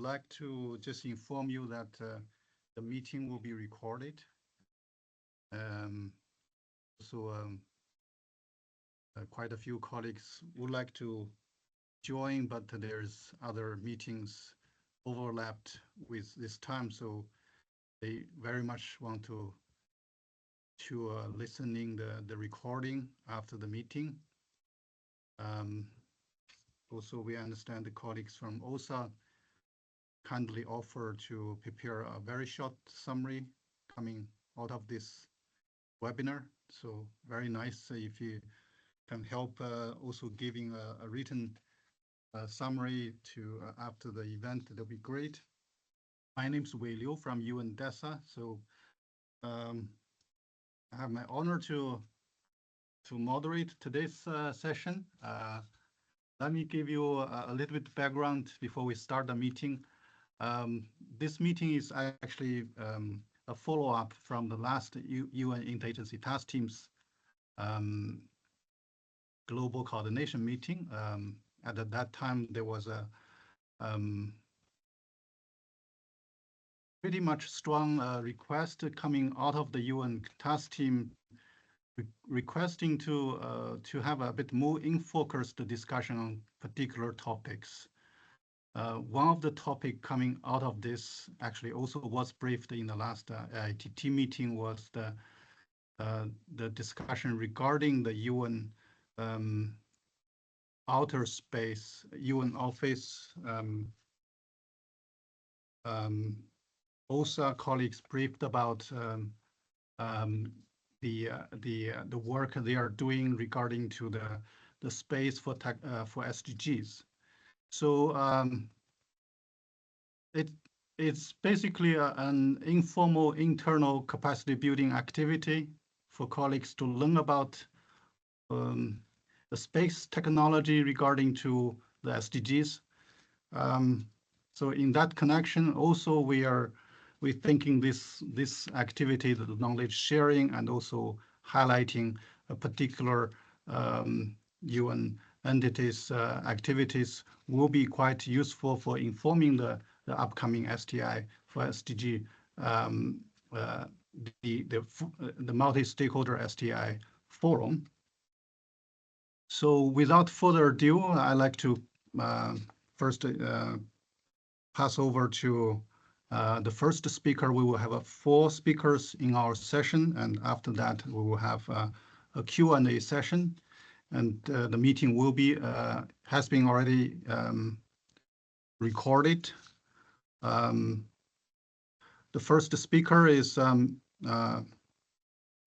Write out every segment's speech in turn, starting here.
like to just inform you that the meeting will be recorded. Quite a few colleagues would like to join, but there's other meetings overlapped with this time, so they very much want to listening the recording after the meeting. Also, we understand the colleagues from OSA kindly offer to prepare a very short summary coming out of this webinar. So very nice if you can help also giving a written summary to after the event, that'll be great. My name is Wei Liu from UN DESA. So I have my honor to moderate today's session. Let me give you a little bit background before we start the meeting. This meeting is actually a follow-up from the last UN Interagency Task Team's global coordination meeting. At that time, there was a pretty much strong request coming out of the UN task team requesting to have a bit more in-focused discussion on particular topics. One of the topics coming out of this actually also was briefed in the last IATT meeting was the discussion regarding the UN outer space, UN office. OSA colleagues briefed about the work they are doing regarding to the space for SDGs. So it's basically an informal internal capacity building activity for colleagues to learn about the space technology regarding to the SDGs. So in that connection, also we're thinking this activity, the knowledge sharing, and also highlighting a particular UN entities activities will be quite useful for informing the upcoming STI for SDG, the multi-stakeholder STI forum. So without further ado, I'd like to first pass over to the first speaker. We will have 4 speakers in our session, and after that, we will have a Q&A session. And the meeting will be has been already recorded. The first speaker is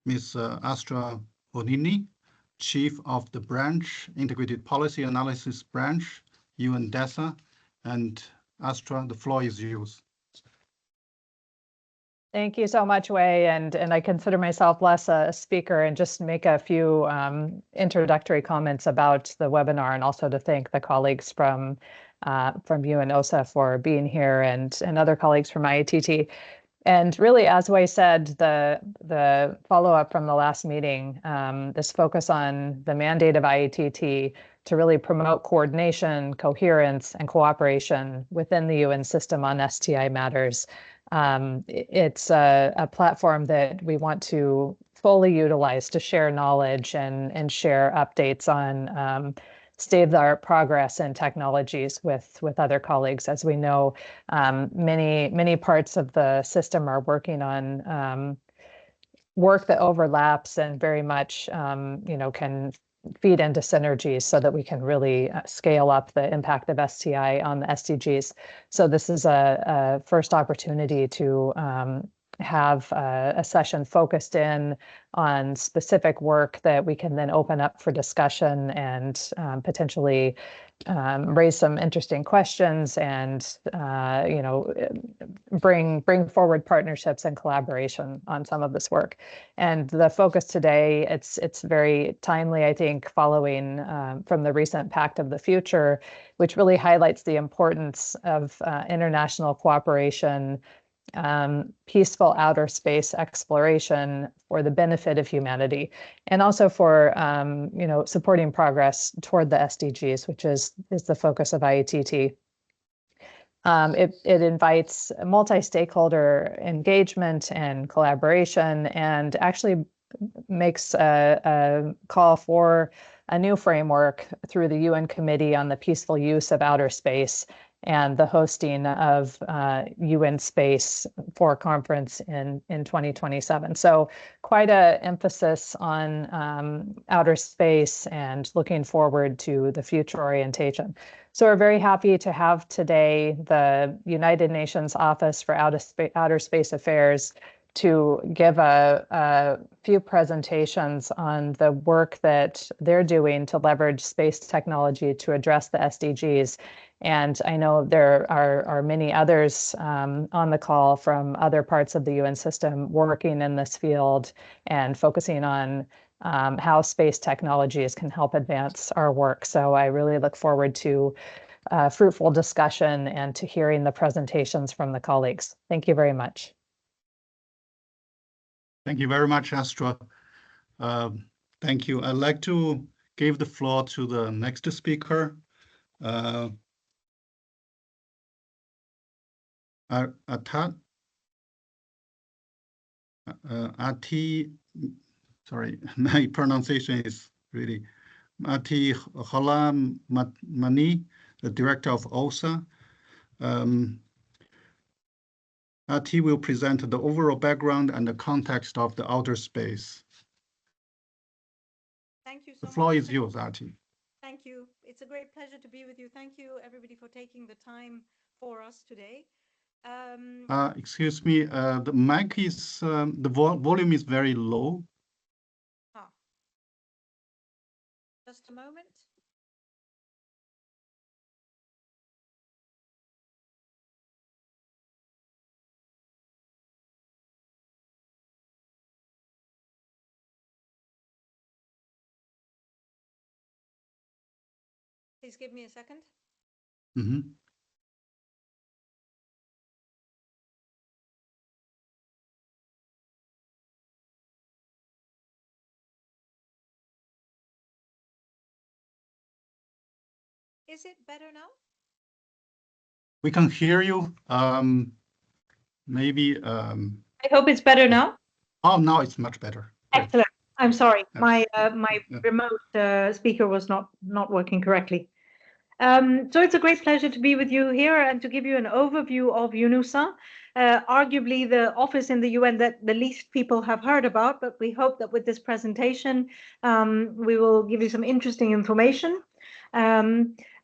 Ms. Astra Bonini, Chief of the Branch, Integrated Policy Analysis Branch, UN DESA. And Astra, the floor is yours. Thank you so much, Wei, and I consider myself less a speaker and just make a few introductory comments about the webinar, and also to thank the colleagues from UN OSA for being here and other colleagues from IATT. And really, as Wei said, the follow-up from the last meeting, this focus on the mandate of IATT to really promote coordination, coherence, and cooperation within the UN system on STI matters. It's a platform that we want to fully utilize to share knowledge and share updates on state-of-the-art progress and technologies with other colleagues. As we know, many parts of the system are working on work that overlaps and very much can feed into synergies so that we can really scale up the impact of STI on the SDGs. So this is a first opportunity to have a session focused in on specific work that we can then open up for discussion and potentially raise some interesting questions and bring forward partnerships and collaboration on some of this work. And the focus today, it's very timely, I think, following from the recent Pact of the Future, which really highlights the importance of international cooperation, peaceful outer space exploration for the benefit of humanity, and also for supporting progress toward the SDGs, which is the focus of IATT. It invites multi-stakeholder engagement and collaboration, and actually makes a call for a new framework through the UN Committee on the Peaceful Use of Outer Space and the hosting of UN Space for a conference in 2027. So quite an emphasis on outer space and looking forward to the future orientation. So we're very happy to have today the United Nations Office for Outer Space Affairs to give a few presentations on the work that they're doing to leverage space technology to address the SDGs. And I know there are many others on the call from other parts of the UN system working in this field and focusing on how space technologies can help advance our work. So I really look forward to fruitful discussion and to hearing the presentations from the colleagues. Thank you very much. Thank you very much, Astra. Thank you. I'd like to give the floor to the next speaker. IATT, sorry, my pronunciation is really IATT Holamani, the director of OSA. IATT will present the overall background and the context of the outer space. Thank you so much. The floor is yours, IATT. Thank you. It's a great pleasure to be with you. Thank you, everybody, for taking the time for us today. Excuse me, the mic is, the volume is very low. Just a moment. Please give me a second. Mm-hmm. Is it better now? We can hear you. Maybe. I hope it's better now. Oh, now it's much better. Great. Excellent. I'm sorry, my Yeah. remote speaker was not working correctly. So it's a great pleasure to be with you here and to give you an overview of UNUSA, arguably the office in the UN that the least people have heard about, but we hope that with this presentation, we will give you some interesting information.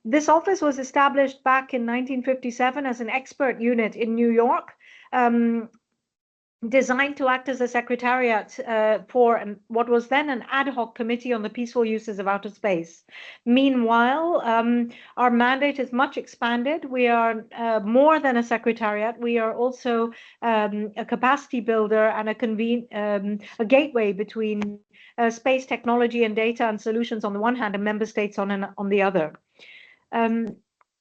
This office was established back in 1957 as an expert unit in New York, designed to act as a secretariat for what was then an ad hoc committee on the peaceful uses of outer space. Meanwhile, our mandate is much expanded. We are more than a secretariat. We are also a capacity builder and a gateway between space technology and data and solutions on the one hand and member states on the other.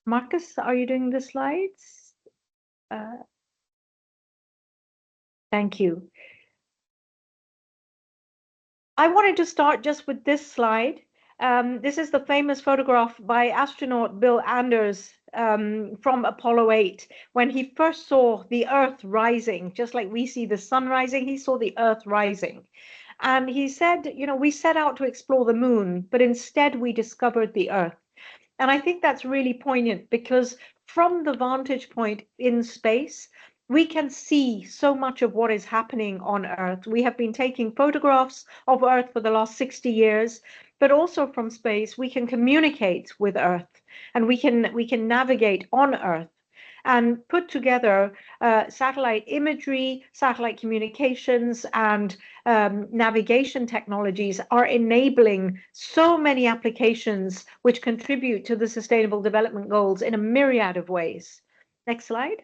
Marcus, are you doing the slides? Thank you. I wanted to start just with this slide. This is the famous photograph by astronaut Bill Anders from Apollo 8. When he first saw the Earth rising, just like we see the sun rising, he saw the Earth rising. And he said, you know, we set out to explore the moon, but instead we discovered the Earth. And I think that's really poignant because from the vantage point in space, we can see so much of what is happening on Earth. We have been taking photographs of Earth for the last 60 years, but also from space, we can communicate with Earth and we can navigate on Earth and put together satellite imagery, satellite communications, and navigation technologies are enabling so many applications which contribute to the Sustainable Development Goals in a myriad of ways. Next slide.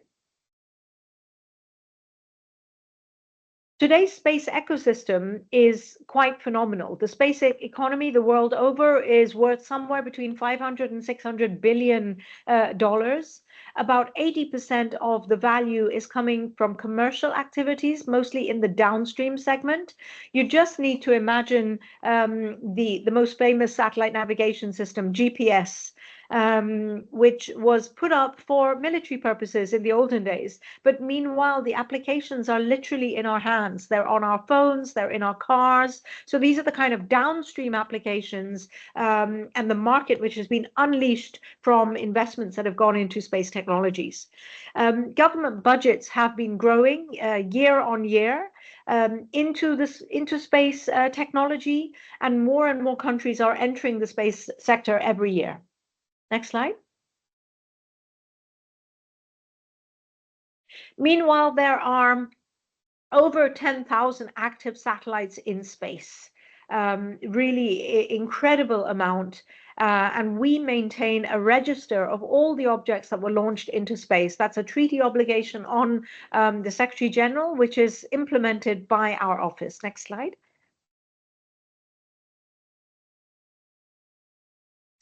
Today's space ecosystem is quite phenomenal. The space economy the world over is worth somewhere between $500 and $600 billion. About 80% of the value is coming from commercial activities, mostly in the downstream segment. You just need to imagine the most famous satellite navigation system, GPS. which was put up for military purposes in the olden days. But meanwhile, the applications are literally in our hands. They're on our phones, they're in our cars. So these are the kind of downstream applications and the market which has been unleashed from investments that have gone into space technologies. Government budgets have been growing year on year into space technology, and more countries are entering the space sector every year. Next slide. Meanwhile, there are over 10,000 active satellites in space. Really incredible amount. And we maintain a register of all the objects that were launched into space. That's a treaty obligation on the Secretary General, which is implemented by our office. Next slide.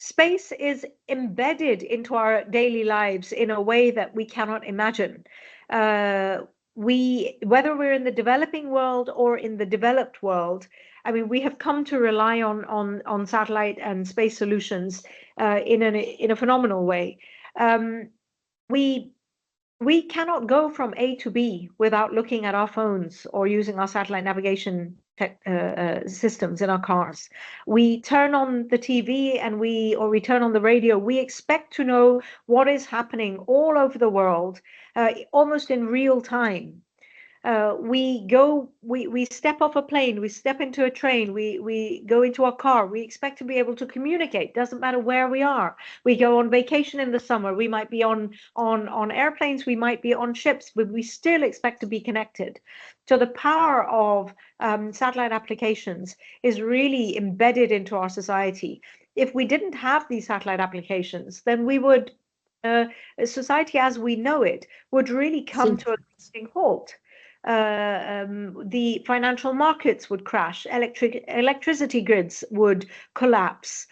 Space is embedded into our daily lives in a way that we cannot imagine. Whether we're in the developing world or in the developed world, I mean, we have come to rely on satellite and space solutions in a phenomenal way. We cannot go from A to B without looking at our phones or using our satellite navigation systems in our cars. We turn on the TV and we turn on the radio. We expect to know what is happening all over the world, almost in real time. We step off a plane, we step into a train, we go into a car, we expect to be able to communicate, doesn't matter where we are. We go on vacation in the summer, we might be on airplanes, we might be on ships, but we still expect to be connected. So the power of satellite applications is really embedded into our society. If we didn't have these satellite applications, then we would, society as we know it, would really come to a grinding halt. The financial markets would crash, electricity grids would collapse.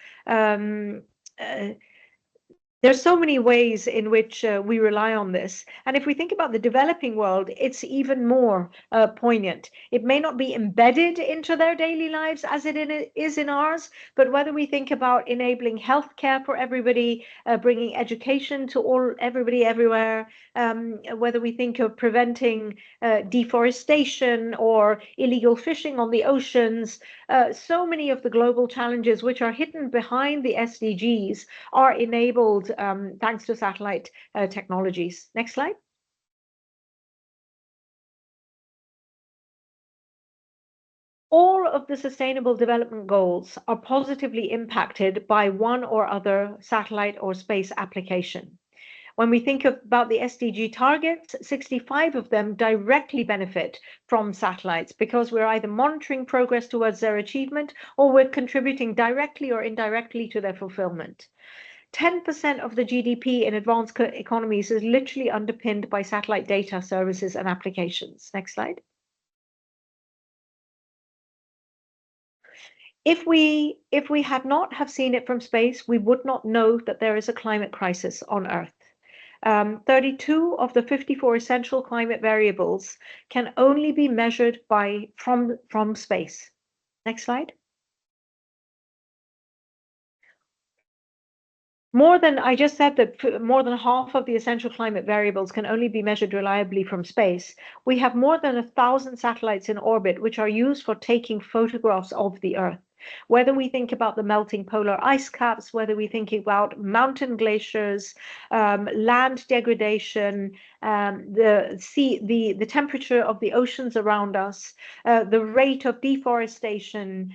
There's so many ways in which we rely on this. And if we think about the developing world, it's even more poignant. It may not be embedded into their daily lives as it is in ours, but whether we think about enabling healthcare for everybody, bringing education to everybody everywhere, whether we think of preventing deforestation or illegal fishing on the oceans, so many of the global challenges which are hidden behind the SDGs are enabled thanks to satellite technologies. Next slide. All of the Sustainable Development Goals are positively impacted by one or other satellite or space application. When we think about the SDG targets, 65 of them directly benefit from satellites because we're either monitoring progress towards their achievement or we're contributing directly or indirectly to their fulfillment. 10% of the GDP in advanced economies is literally underpinned by satellite data, services, and applications. Next slide. If we had not have seen it from space, we would not know that there is a climate crisis on Earth. 32 of the 54 essential climate variables can only be measured from space. Next slide. I just said that more than half of the essential climate variables can only be measured reliably from space. We have more than 1,000 satellites in orbit, which are used for taking photographs of the Earth. Whether we think about the melting polar ice caps, whether we think about mountain glaciers, land degradation, the temperature of the oceans around us, the rate of deforestation,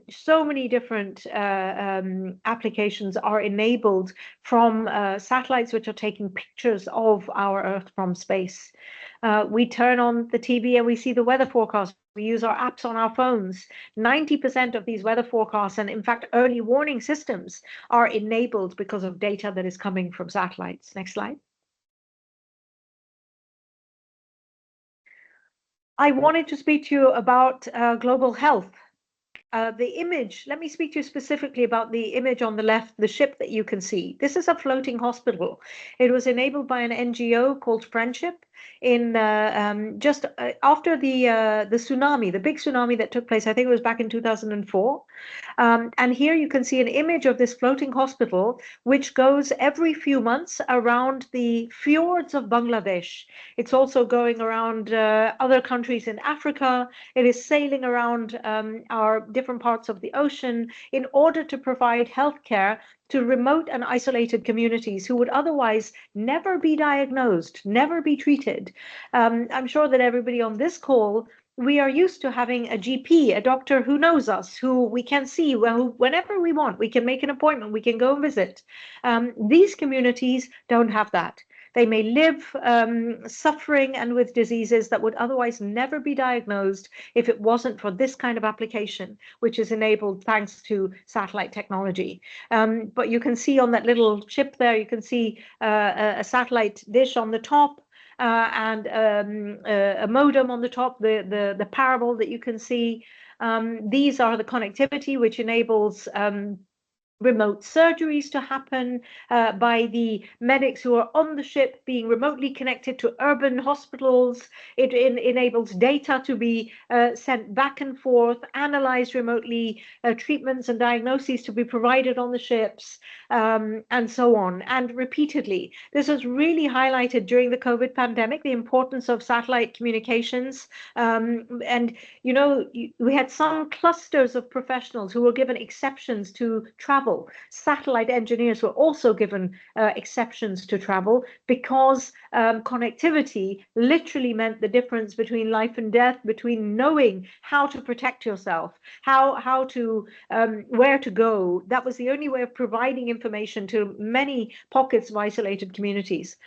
so many different applications are enabled from satellites which are taking pictures of our Earth from space. We turn on the TV and we see the weather forecast. We use our apps on our phones. 90% of these weather forecasts and in fact early warning systems are enabled because of data that is coming from satellites. Next slide. I wanted to speak to you about global health. The image, let me speak to you specifically about the image on the left, the ship that you can see. This is a floating hospital. It was enabled by an NGO called Friendship in just after the tsunami, the big tsunami that took place. I think it was back in 2004. And here you can see an image of this floating hospital, which goes every few months around the fjords of Bangladesh. It's also going around other countries in Africa. It is sailing around our different parts of the ocean in order to provide healthcare to remote and isolated communities who would otherwise never be diagnosed, never be treated. I'm sure that everybody on this call, we are used to having a GP, a doctor who knows us, who we can see whenever we want. We can make an appointment, we can go and visit. These communities don't have that. They may live suffering and with diseases that would otherwise never be diagnosed if it wasn't for this kind of application, which is enabled thanks to satellite technology. But you can see on that little chip there, you can see a satellite dish on the top, and a modem on the top, the parable that you can see. These are the connectivity which enables remote surgeries to happen by the medics who are on the ship being remotely connected to urban hospitals. It enables data to be sent back and forth, analyzed remotely, treatments and diagnoses to be provided on the ships, and so on, and repeatedly. This was really highlighted during the COVID pandemic, the importance of satellite communications. And, you know, we had some clusters of professionals who were given exceptions to travel. Satellite engineers were also given exceptions to travel because connectivity literally meant the difference between life and death, between knowing how to protect yourself, how to where to go. That was the only way of providing information to many pockets of isolated communities.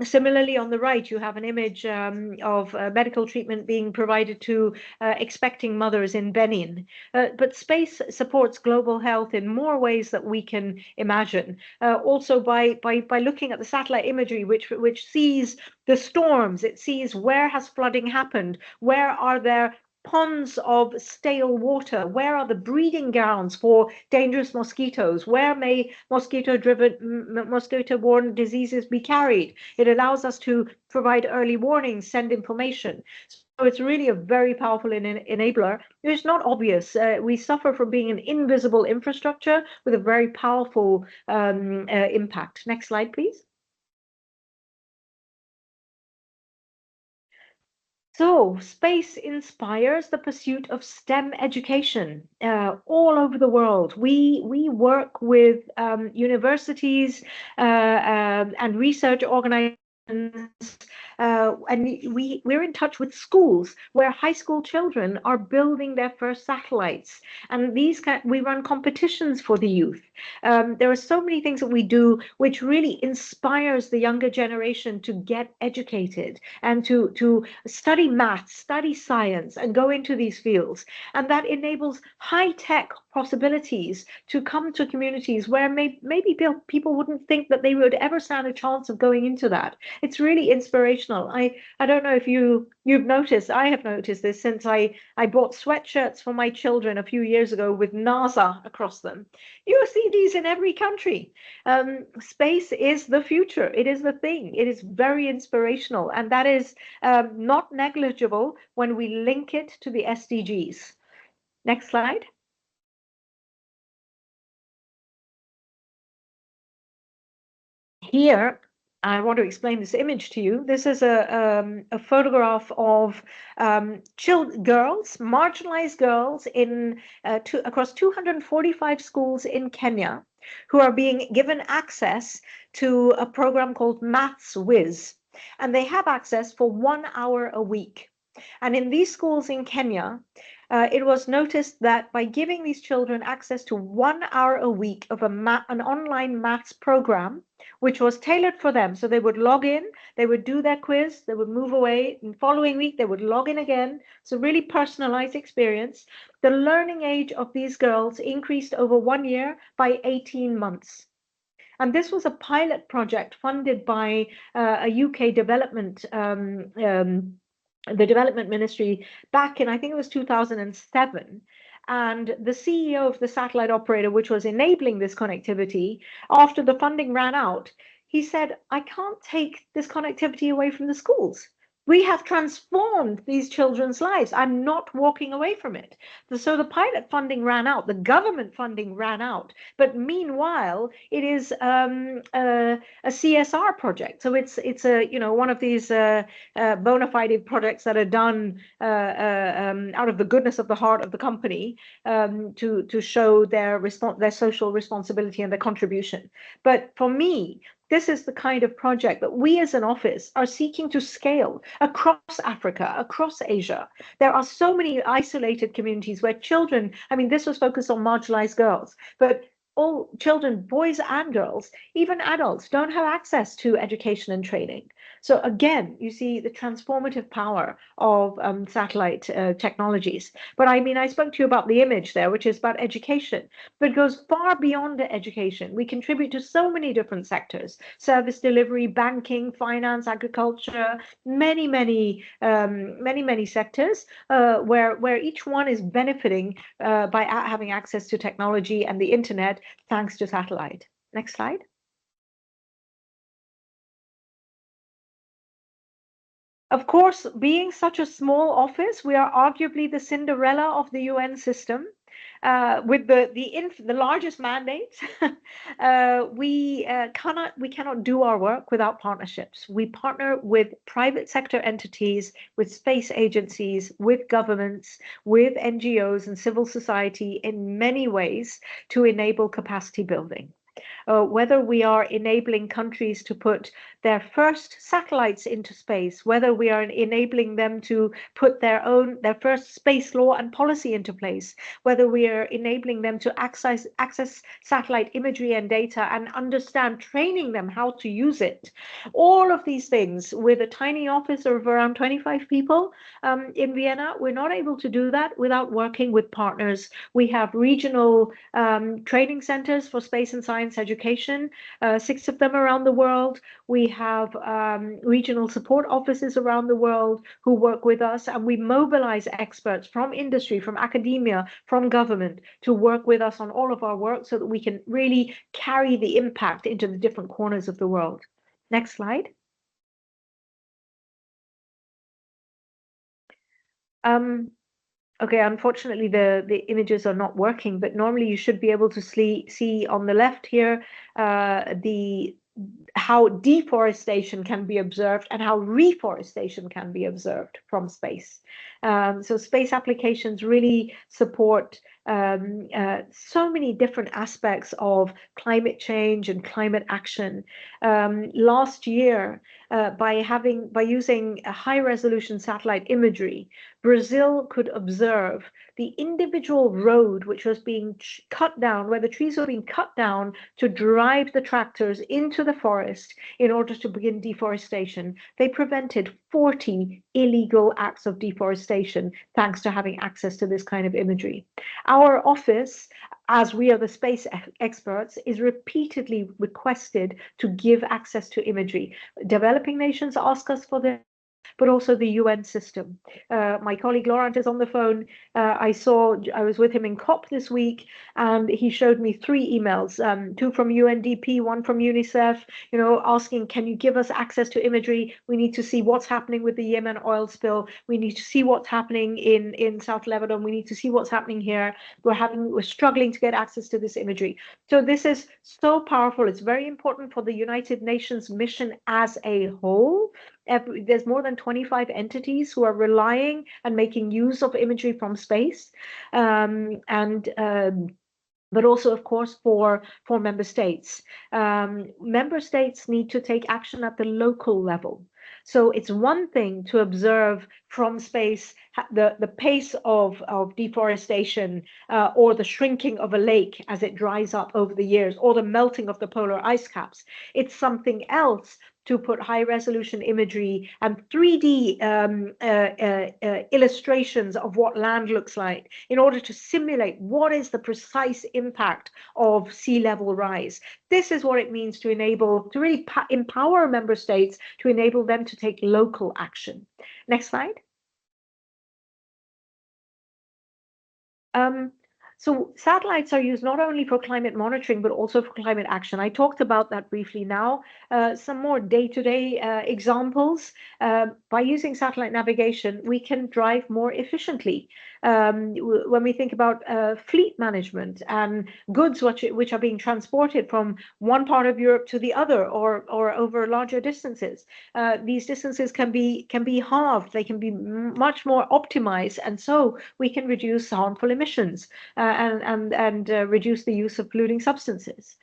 Similarly, on the right, you have an image of medical treatment being provided to expecting mothers in Benin. But space supports global health in more ways that we can imagine. Also by looking at the satellite imagery, which sees the storms, it sees where has flooding happened, where are there ponds of stale water, where are the breeding grounds for dangerous mosquitoes, where may mosquito-borne diseases be carried. It allows us to provide early warnings, send information. So it's really a very powerful enabler. It's not obvious. We suffer from being an invisible infrastructure with a very powerful impact. Next slide, please. So space inspires the pursuit of STEM education all over the world. We work with universities and research organizations, and we're in touch with schools where high school children are building their first satellites, and we run competitions for the youth. There are so many things that we do which really inspires the younger generation to get educated and to study math, study science, and go into these fields. And that enables high-tech possibilities to come to communities where maybe people wouldn't think that they would ever stand a chance of going into that. It's really inspirational. I don't know if you've noticed, I have noticed this since I bought sweatshirts for my children a few years ago with NASA across them. You see these in every country. Space is the future. It is the thing. It is very inspirational, and that is not negligible when we link it to the SDGs. Next slide. Here, I want to explain this image to you. This is a photograph of girls, marginalized girls across 245 schools in Kenya, who are being given access to a program called Maths Whiz. And they have access for 1 hour a week. And in these schools in Kenya, it was noticed that by giving these children access to 1 hour a week of an online maths program, which was tailored for them, so they would log in, they would do their quiz, they would move away, and the following week they would log in again. So really personalized experience. The learning age of these girls increased over 1 year by 18 months. And this was a pilot project funded by a UK development the development ministry back in, I think it was 2007. And the CEO of the satellite operator, which was enabling this connectivity, after the funding ran out, he said, I can't take this connectivity away from the schools. We have transformed these children's lives. I'm not walking away from it. So the pilot funding ran out, the government funding ran out. But meanwhile, it is a CSR project. So it's a one of these bona fide projects that are done out of the goodness of the heart of the company to show their social responsibility and their contribution. But for me, this is the kind of project that we as an office are seeking to scale across Africa, across Asia. There are so many isolated communities where children, I mean, this was focused on marginalized girls, but all children, boys and girls, even adults, don't have access to education and training. So again, you see the transformative power of satellite technologies. But I mean, I spoke to you about the image there, which is about education, but it goes far beyond education. We contribute to so many different sectors: service delivery, banking, finance, agriculture, many sectors where each one is benefiting by having access to technology and the internet thanks to satellite. Next slide. Of course, being such a small office, we are arguably the Cinderella of the UN system. With the largest mandate, we cannot do our work without partnerships. We partner with private sector entities, with space agencies, with governments, with NGOs and civil society in many ways to enable capacity building. Whether we are enabling countries to put their first satellites into space, whether we are enabling them to put their first space law and policy into place, whether we are enabling them to access satellite imagery and data and understand, training them how to use it. All of these things with a tiny office of around 25 people in Vienna, we're not able to do that without working with partners. We have regional training centers for space and science education, 6 of them around the world. We have regional support offices around the world who work with us, and we mobilize experts from industry, from academia, from government to work with us on all of our work so that we can really carry the impact into the different corners of the world. Next slide. Okay, unfortunately, the images are not working, but normally you should be able to see on the left here how deforestation can be observed and how reforestation can be observed from space. So space applications really support so many different aspects of climate change and climate action. Last year, by using a high-resolution satellite imagery, Brazil could observe the individual road which was being cut down, where the trees were being cut down to drive the tractors into the forest in order to begin deforestation. They prevented 40 illegal acts of deforestation thanks to having access to this kind of imagery. Our office, as we are the space experts, is repeatedly requested to give access to imagery. Developing nations ask us for this, but also the UN system. My colleague Laurent is on the phone. I was with him in COP this week, and he showed me 3 emails, 2 from UNDP, 1 from UNICEF, asking, can you give us access to imagery? We need to see what's happening with the Yemen oil spill. We need to see what's happening in South Lebanon. We need to see what's happening here. We're struggling to get access to this imagery. So this is so powerful. It's very important for the United Nations mission as a whole. There's more than 25 entities who are relying and making use of imagery from space, but also, of course, for member states. Member states need to take action at the local level. So it's one thing to observe from space the pace of deforestation or the shrinking of a lake as it dries up over the years, or the melting of the polar ice caps. It's something else to put high-resolution imagery and 3D illustrations of what land looks like in order to simulate what is the precise impact of sea level rise. This is what it means to really empower member states, to enable them to take local action. Next slide. So satellites are used not only for climate monitoring, but also for climate action. I talked about that briefly now. Some more day-to-day examples. By using satellite navigation, we can drive more efficiently. When we think about fleet management and goods which are being transported from one part of Europe to the other, or over larger distances, these distances can be halved. They can be much more optimized, and so we can reduce harmful emissions and reduce the use of polluting substances.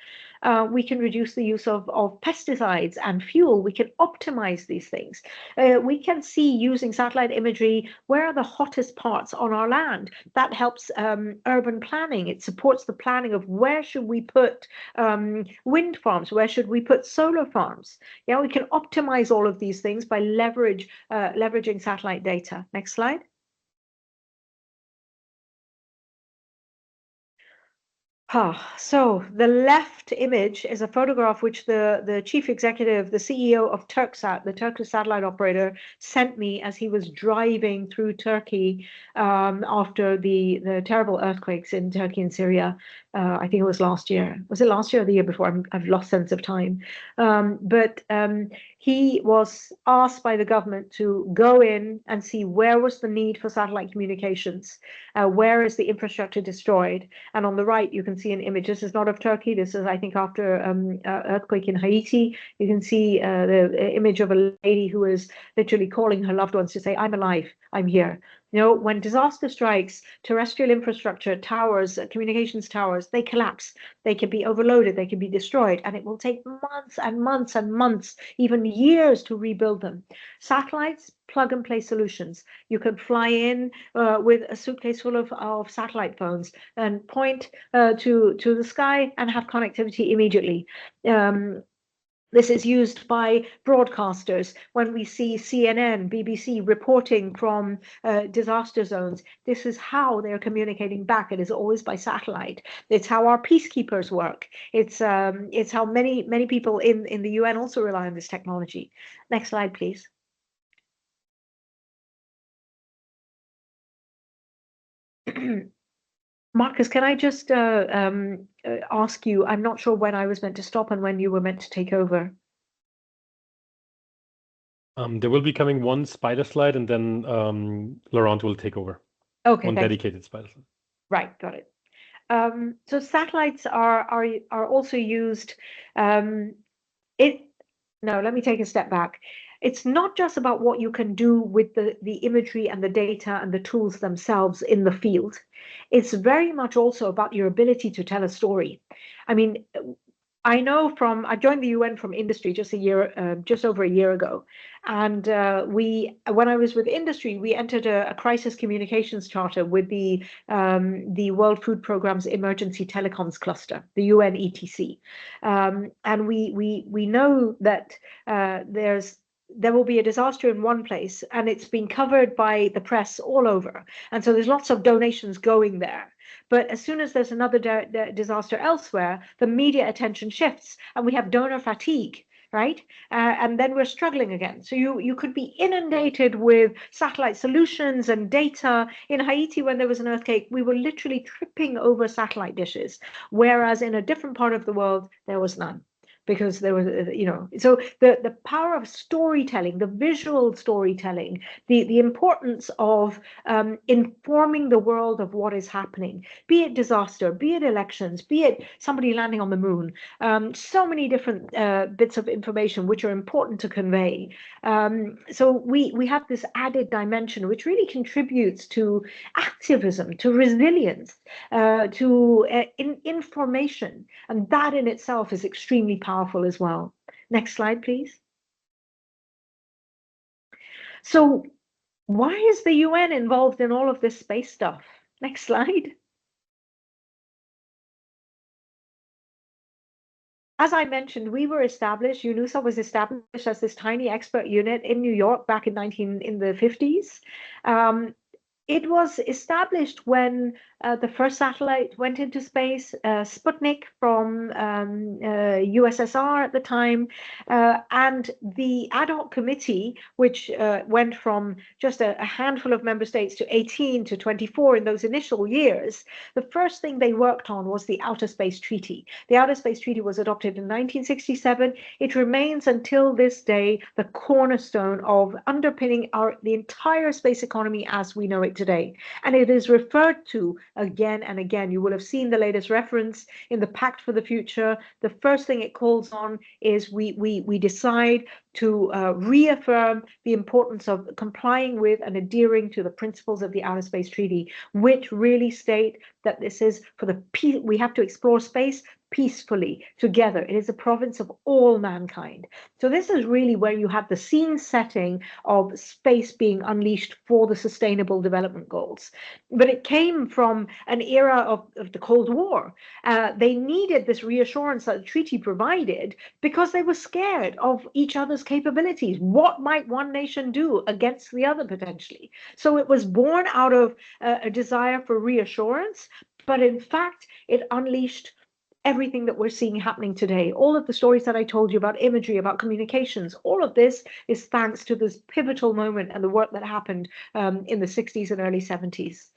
We can reduce the use of pesticides and fuel. We can optimize these things. We can see, using satellite imagery, where are the hottest parts on our land. That helps urban planning. It supports the planning of where should we put wind farms, where should we put solar farms. Yeah, we can optimize all of these things by leveraging satellite data. Next slide. So the left image is a photograph which the chief executive, the CEO of Turksat, the Turkish satellite operator, sent me as he was driving through Turkey after the terrible earthquakes in Turkey and Syria. I think it was last year. Was it last year or the year before? I've lost sense of time. But he was asked by the government to go in and see where was the need for satellite communications, where is the infrastructure destroyed. And on the right, you can see an image. This is not of Turkey. This is, I think, after earthquake in Haiti. You can see the image of a lady who is literally calling her loved ones to say, "I'm alive, I'm here." You know, when disaster strikes, terrestrial infrastructure, towers, communications towers, they collapse. They can be overloaded, they can be destroyed, and it will take months and months and months, even years, to rebuild them. Satellites, plug and play solutions. You can fly in with a suitcase full of satellite phones and point to the sky and have connectivity immediately. This is used by broadcasters when we see CNN, BBC reporting from disaster zones. This is how they're communicating back. It is always by satellite. It's how our peacekeepers work. It's how many people in the UN also rely on this technology. Next slide, please. Marcus, can I just ask you, I'm not sure when I was meant to stop and when you were meant to take over. There will be coming one spider slide, and then Laurent will take over. Okay, one dedicated spider slide. Right, got it. So satellites are also used. No, let me take a step back. It's not just about what you can do with the imagery and the data and the tools themselves in the field. It's very much also about your ability to tell a story. I mean, I joined the UN from industry just over a year ago, and when I was with industry, we entered a crisis communications charter with the World Food Programme's Emergency Telecoms Cluster, the UNETC, and we know that there will be a disaster in one place, and it's been covered by the press all over, and so there's lots of donations going there. But as soon as there's another disaster elsewhere, the media attention shifts, and we have donor fatigue, right? And then we're struggling again. So you could be inundated with satellite solutions and data. In Haiti, when there was an earthquake, we were literally tripping over satellite dishes, whereas in a different part of the world, there was none. Because there was, so the power of storytelling, the visual storytelling, the importance of informing the world of what is happening, be it disaster, be it elections, be it somebody landing on the moon, so many different bits of information which are important to convey. So we have this added dimension which really contributes to activism, to resilience, to information, and that in itself is extremely powerful as well. Next slide, please. So why is the UN involved in all of this space stuff? Next slide. As I mentioned, we were established, UNUSA was established as this tiny expert unit in New York back in the 50s. It was established when the first satellite went into space, Sputnik from USSR at the time, and the ad hoc committee, which went from just a handful of member states to 18 to 24 in those initial years. The first thing they worked on was the Outer Space Treaty. The Outer Space Treaty was adopted in 1967. It remains until this day the cornerstone of underpinning the entire space economy as we know it today. And it is referred to again and again. You will have seen the latest reference in the Pact for the Future. The first thing it calls on is we decide to reaffirm the importance of complying with and adhering to the principles of the Outer Space Treaty, which really state that this is for the we have to explore space peacefully together. It is a province of all mankind. So this is really where you have the scene setting of space being unleashed for the Sustainable Development Goals. But it came from an era of the Cold War. They needed this reassurance that the treaty provided because they were scared of each other's capabilities. What might one nation do against the other potentially? So it was born out of a desire for reassurance, but in fact, it unleashed everything that we're seeing happening today. All of the stories that I told you about imagery, about communications, all of this is thanks to this pivotal moment and the work that happened in the 60s and early 70s.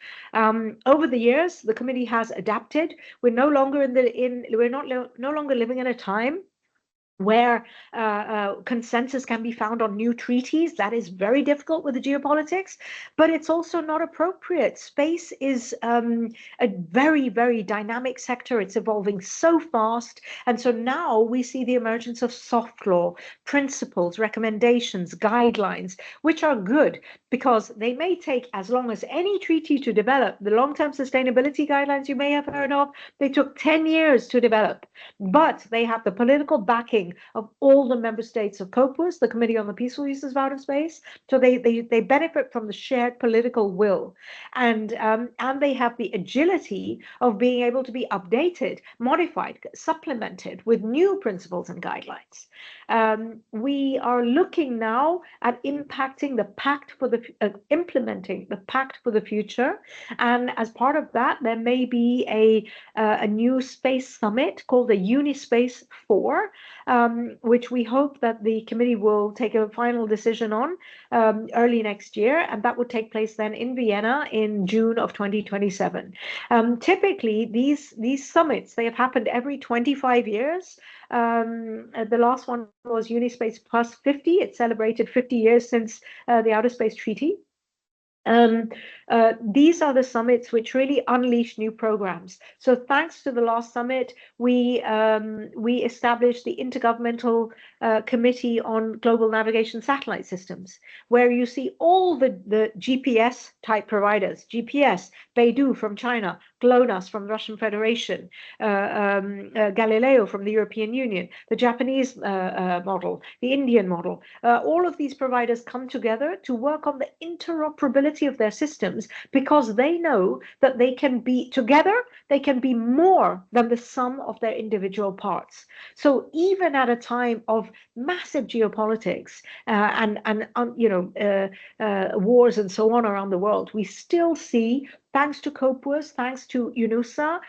Over the years, the committee has adapted. We're no longer no longer living in a time where consensus can be found on new treaties. That is very difficult with the geopolitics, but it's also not appropriate. Space is a very, very dynamic sector. It's evolving so fast. And so now we see the emergence of soft law, principles, recommendations, guidelines, which are good because they may take as long as any treaty to develop. The long-term sustainability guidelines you may have heard of, they took 10 years to develop, but they have the political backing of all the member states of COPUS, the Committee on the Peaceful Uses of Outer Space. So they benefit from the shared political will, and they have the agility of being able to be updated, modified, supplemented with new principles and guidelines. We are looking now at implementing the Pact for the Future, and as part of that, there may be a new space summit called the Unispace 4, which we hope that the committee will take a final decision on early next year, and that would take place then in Vienna in June of 2027. Typically, these summits, they have happened every 25 years. The last one was Unispace Plus 50. It celebrated 50 years since the Outer Space Treaty. These are the summits which really unleash new programs. So thanks to the last summit, we established the Intergovernmental Committee on Global Navigation Satellite Systems, where you see all the GPS type providers, GPS, Beidou from China, GLONASS from the Russian Federation, Galileo from the European Union, the Japanese model, the Indian model. All of these providers come together to work on the interoperability of their systems because they know that they can be together, they can be more than the sum of their individual parts. So even at a time of massive geopolitics and wars and so on around the world, we still see, thanks to COPUS, thanks to UNUSA,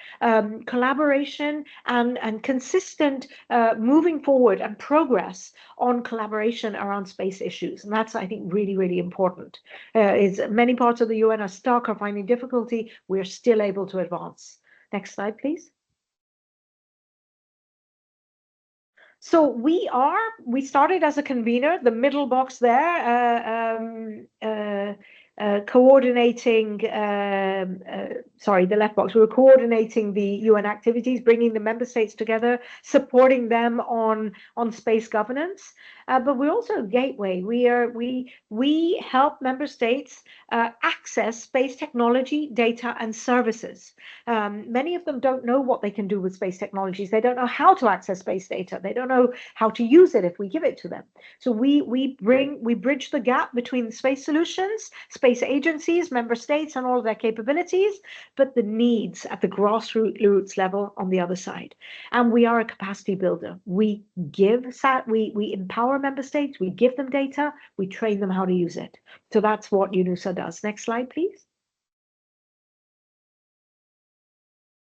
collaboration and consistent moving forward and progress on collaboration around space issues. And that's, I think, really, really important. Many parts of the UN are stuck or finding difficulty. We're still able to advance. Next slide, please. So we started as a convener, the middle box there, coordinating, the left box, we were coordinating the UN activities, bringing the member states together, supporting them on space governance. But we're also a gateway. We help member states access space technology, data, and services. Many of them don't know what they can do with space technologies. They don't know how to access space data. They don't know how to use it if we give it to them. So we bridge the gap between space solutions, space agencies, member states, and all of their capabilities, but the needs at the grassroots level on the other side. And we are a capacity builder. We empower member states, we give them data, we train them how to use it. So that's what UNUSA does. Next slide, please.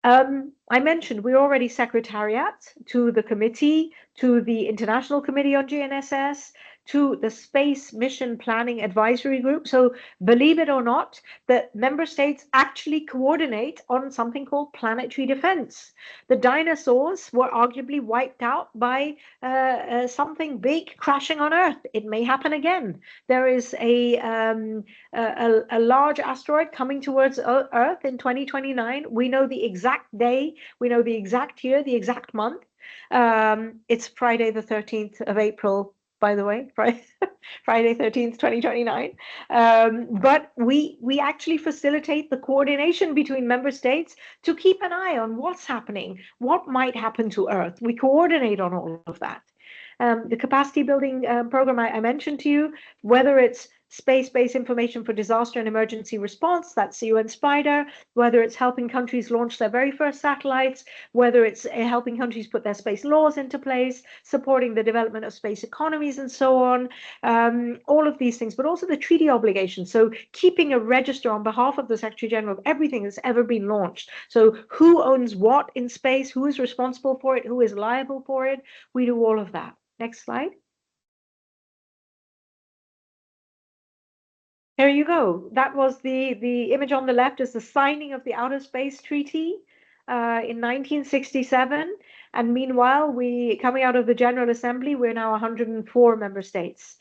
I mentioned we're already secretariat to the committee, to the International Committee on GNSS, to the Space Mission Planning Advisory Group. So believe it or not, that member states actually coordinate on something called planetary defense. The dinosaurs were arguably wiped out by something big crashing on Earth. It may happen again. There is a large asteroid coming towards Earth in 2029. We know the exact day, we know the exact year, the exact month. It's Friday the 13th of April, by the way, Friday 13th, 2029. But we actually facilitate the coordination between member states to keep an eye on what's happening, what might happen to Earth. We coordinate on all of that. The capacity building program I mentioned to you, whether it's space-based information for disaster and emergency response, that's UN SPIDER, whether it's helping countries launch their very first satellites, whether it's helping countries put their space laws into place, supporting the development of space economies and so on, all of these things, but also the treaty obligations. So keeping a register on behalf of the Secretary General of everything that's ever been launched. So who owns what in space, who is responsible for it, who is liable for it, we do all of that. Next slide. There you go. That was the image on the left is the signing of the Outer Space Treaty in 1967. And meanwhile, coming out of the General Assembly, we're now 104 member states.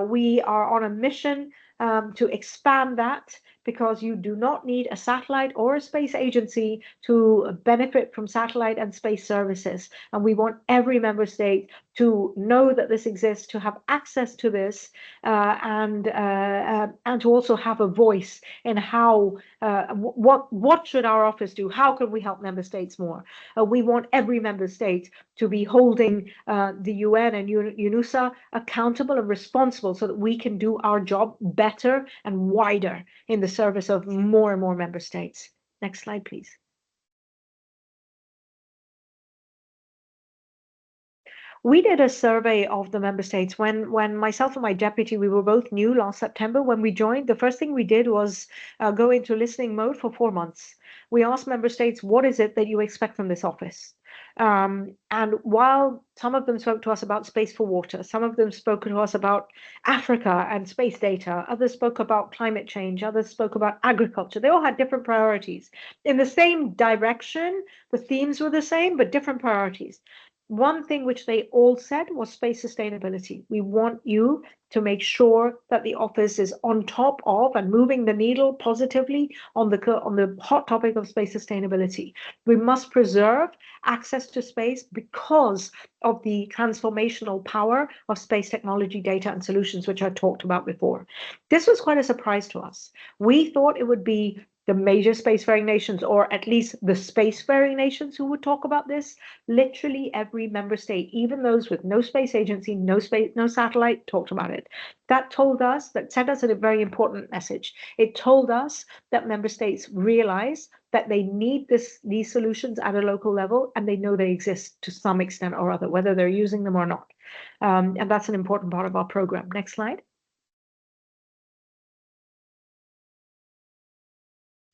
We are on a mission to expand that, because you do not need a satellite or a space agency to benefit from satellite and space services. And we want every member state to know that this exists, to have access to this, and to also have a voice in how, what should our office do? How can we help member states more? We want every member state to be holding the UN and UNUSA accountable and responsible, so that we can do our job better and wider in the service of more and more member states. Next slide, please. We did a survey of the member states when myself and my deputy, we were both new last September. When we joined, the first thing we did was go into listening mode for 4 months. We asked member states, what is it that you expect from this office? And while some of them spoke to us about space for water, some of them spoke to us about Africa and space data, others spoke about climate change, others spoke about agriculture. They all had different priorities. In the same direction, the themes were the same, but different priorities. One thing which they all said was space sustainability. We want you to make sure that the office is on top of and moving the needle positively on the hot topic of space sustainability. We must preserve access to space because of the transformational power of space technology, data, and solutions, which I talked about before. This was quite a surprise to us. We thought it would be the major spacefaring nations, or at least the spacefaring nations, who would talk about this. Literally every member state, even those with no space agency, no satellite, talked about it. That sent us a very important message. It told us that member states realize that they need these solutions at a local level, and they know they exist to some extent or other, whether they're using them or not. And that's an important part of our program. Next slide.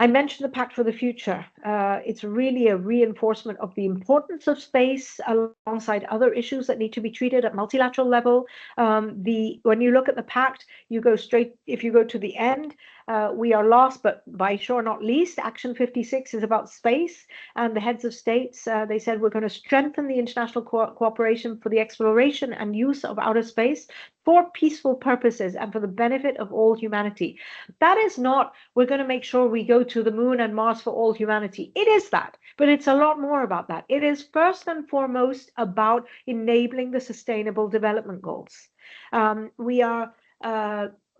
I mentioned the Pact for the Future. It's really a reinforcement of the importance of space alongside other issues that need to be treated at multilateral level. When you look at the Pact, you go straight, if you go to the end, we are last, but by sure not least, Action 56 is about space, and the heads of states, they said we're going to strengthen the international cooperation for the exploration and use of outer space for peaceful purposes and for the benefit of all humanity. That is not, we're going to make sure we go to the moon and Mars for all humanity. It is that, but it's a lot more about that. It is first and foremost about enabling the Sustainable Development Goals.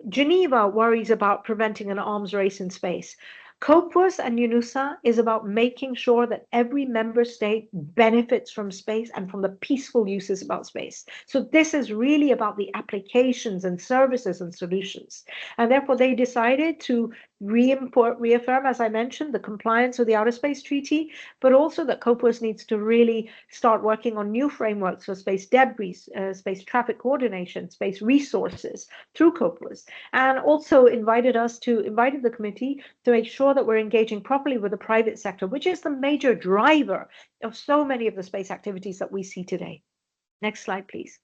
Geneva worries about preventing an arms race in space. COPUOS and UNUSA is about making sure that every member state benefits from space and from the peaceful uses about space. So this is really about the applications and services and solutions. And therefore they decided to reaffirm, as I mentioned, the compliance with the Outer Space Treaty, but also that COPUOS needs to really start working on new frameworks for space debris, space traffic coordination, space resources through COPUOS, and also invited the committee to make sure ensure that we're engaging properly with the private sector, which is the major driver of so many of the space activities that we see today. Next slide, please.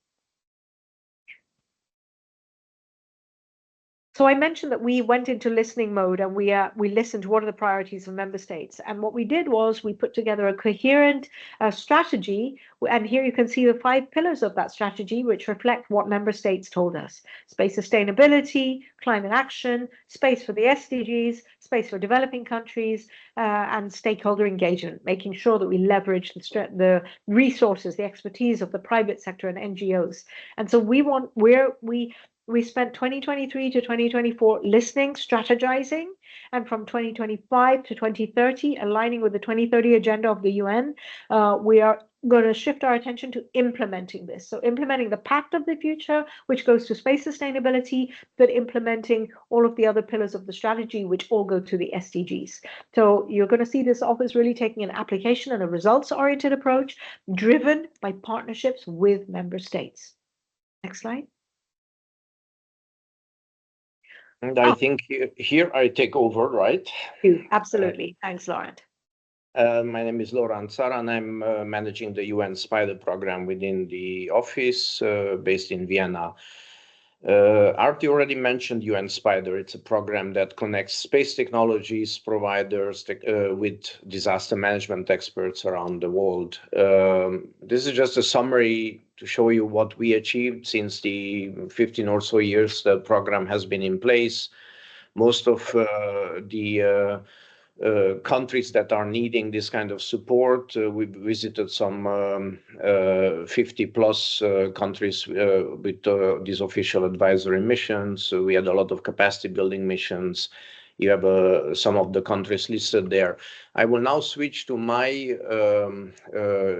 So I mentioned that we went into listening mode and we listened to what are the priorities of member states. And what we did was we put together a coherent strategy. And here you can see the 5 pillars of that strategy, which reflect what member states told us: space sustainability, climate action, space for the SDGs, space for developing countries, and stakeholder engagement, making sure that we leverage the resources, the expertise of the private sector and NGOs. And so we spent 2023 to 2024 listening, strategizing, and from 2025 to 2030, aligning with the 2030 agenda of the UN, we are going to shift our attention to implementing this. So implementing the Pact of the Future, which goes to space sustainability, but implementing all of the other pillars of the strategy, which all go to the SDGs. So you're going to see this office really taking an application and a results-oriented approach driven by partnerships with member states. Next slide. And I think here I take over, right? Absolutely. Thanks, Laurent. My name is Laurent Sara, and I'm managing the UN SPIDER program within the office based in Vienna. Arti already mentioned UN SPIDER. It's a program that connects space technologies providers with disaster management experts around the world. This is just a summary to show you what we achieved since the 15 or so years the program has been in place. Most of the countries that are needing this kind of support. We visited some 50 plus countries with these official advisory missions. So we had a lot of capacity building missions. You have some of the countries listed there. I will now switch to my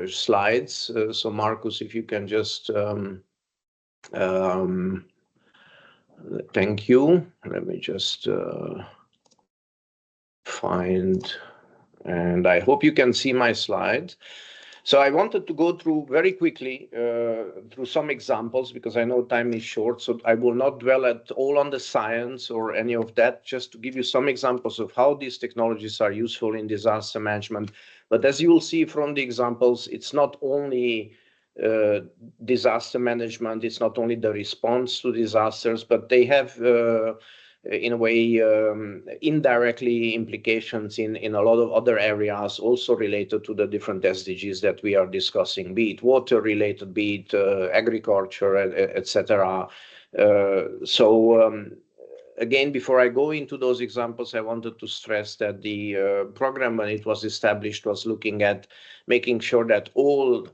slides. So Marcus, if you can just, thank you. Let me just find, and I hope you can see my slide. So I wanted to go through very quickly through some examples because I know time is short. So I will not dwell at all on the science or any of that, just to give you some examples of how these technologies are useful in disaster management. But as you will see from the examples, it's not only disaster management, it's not only the response to disasters, but they have in a way, indirectly implications in a lot of other areas also related to the different SDGs that we are discussing, be it water related, be it agriculture, etc. Again, before I go into those examples, I wanted to stress that the program, when it was established, was looking at making sure that all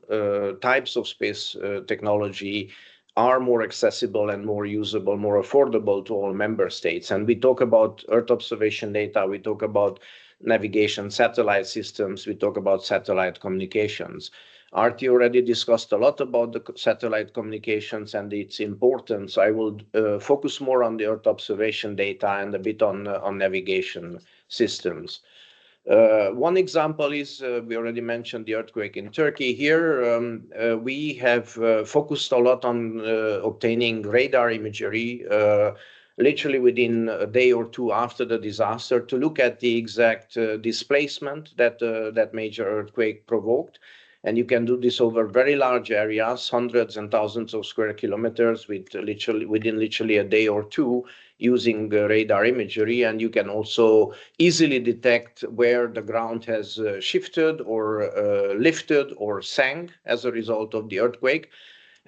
types of space technology are more accessible and more usable, more affordable to all member states. And we talk about Earth observation data, we talk about navigation satellite systems, we talk about satellite communications. Arti already discussed a lot about the satellite communications and its importance. I will focus more on the Earth observation data and a bit on navigation systems. One example is, we already mentioned the earthquake in Turkey. Here, we have focused a lot on obtaining radar imagery, literally within a day or two after the disaster, to look at the exact displacement that that major earthquake provoked. And you can do this over very large areas, hundreds and thousands of square kilometers within literally a day or two, using radar imagery. And you can also easily detect where the ground has shifted or lifted or sank as a result of the earthquake.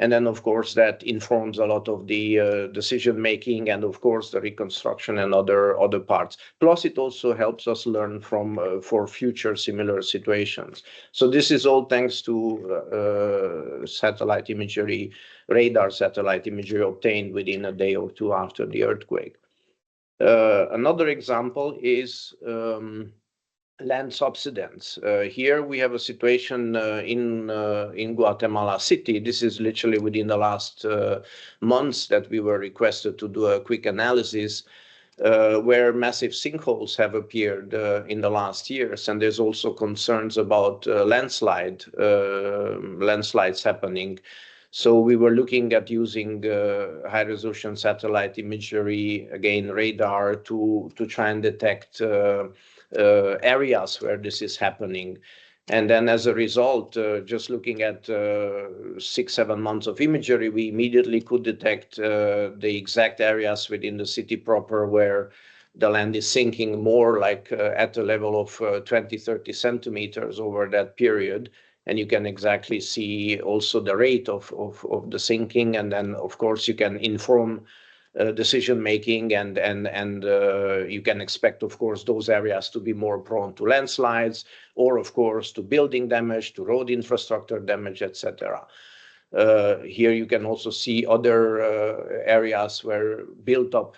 And then, of course, that informs a lot of the decision making and, of course, the reconstruction and other parts. Plus, it also helps us learn from for future similar situations. So this is all thanks to satellite imagery, radar satellite imagery obtained within a day or two after the earthquake. Another example is land subsidence. Here we have a situation in Guatemala City. This is literally within the last months that we were requested to do a quick analysis where massive sinkholes have appeared in the last years. And there's also concerns about landslides happening. So we were looking at using high-resolution satellite imagery, again, radar, to try and detect areas where this is happening. And then as a result, just looking at 6-7 months of imagery, we immediately could detect the exact areas within the city proper where the land is sinking more like at a level of 20-30 centimeters over that period. And you can exactly see also the rate of the sinking. And then, of course, you can inform decision making, and you can expect, of course, those areas to be more prone to landslides, or of course to building damage, to road infrastructure damage, etc. Here you can also see other areas where built up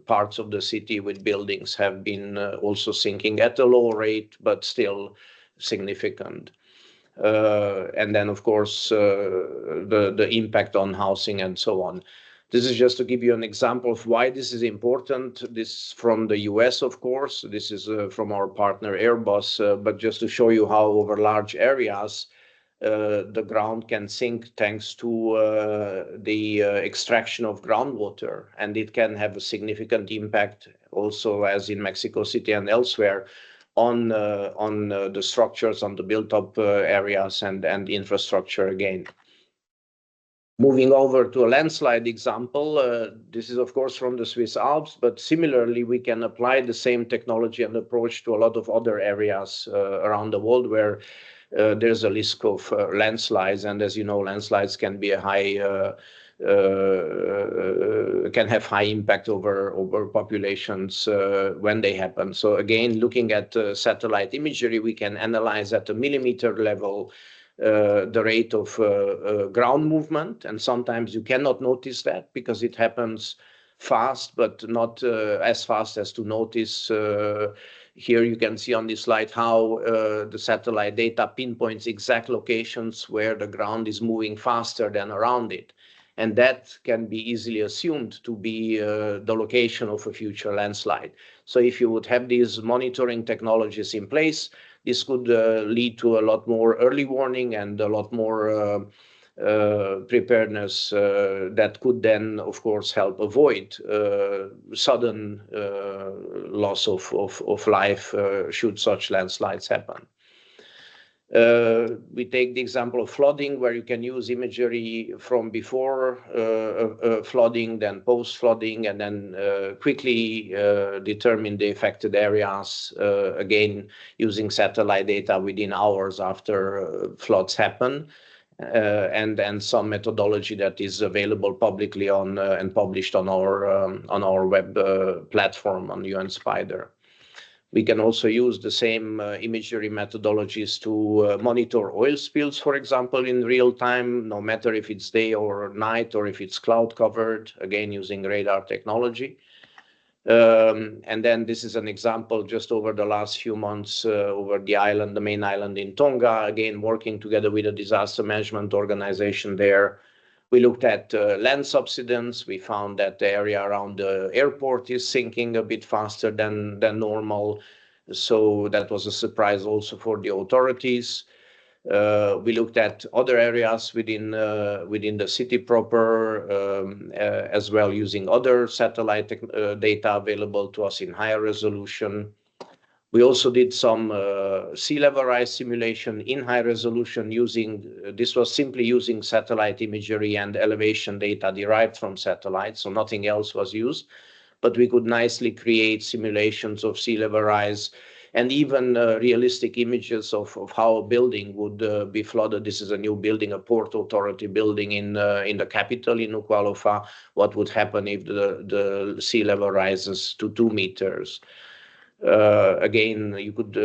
parts of the city with buildings have been also sinking at a low rate, but still significant. And then, of course, the impact on housing and so on. This is just to give you an example of why this is important. This is from the US, of course. This is from our partner Airbus, but just to show you how over large areas the ground can sink thanks to the extraction of groundwater. And it can have a significant impact also, as in Mexico City and elsewhere, on the structures, on the built-up areas and infrastructure again. Moving over to a landslide example, this is of course from the Swiss Alps, but similarly we can apply the same technology and approach to a lot of other areas around the world where there's a risk of landslides. And as you know, landslides can be can have high impact over populations when they happen. So again, looking at satellite imagery, we can analyze at a millimeter level the rate of ground movement, and sometimes you cannot notice that because it happens fast, but not as fast as to notice. Here you can see on this slide how the satellite data pinpoints exact locations where the ground is moving faster than around it. And that can be easily assumed to be the location of a future landslide. So if you would have these monitoring technologies in place, this could lead to a lot more early warning and a lot more preparedness that could then, of course, help avoid sudden loss of life should such landslides happen. We take the example of flooding, where you can use imagery from before flooding, then post-flooding, and then quickly determine the affected areas, again, using satellite data within hours after floods happen, and some methodology that is available publicly on and published on our web platform on UN Spider. We can also use the same imagery methodologies to monitor oil spills, for example, in real time, no matter if it's day or night or if it's cloud covered, again, using radar technology. And then this is an example just over the last few months over the island, the main island in Tonga, again, working together with a disaster management organization there. We looked at land subsidence. We found that the area around the airport is sinking a bit faster than normal. So that was a surprise also for the authorities. We looked at other areas within the city proper, as well, using other satellite data available to us in higher resolution. We also did some sea level rise simulation in high resolution this was simply using satellite imagery and elevation data derived from satellites, so nothing else was used. But we could nicely create simulations of sea level rise and even realistic images of how a building would be flooded. This is a new building, a Port Authority building in the capital, in Nuku'alofa. What would happen if the sea level rises to 2 meters? Again, you could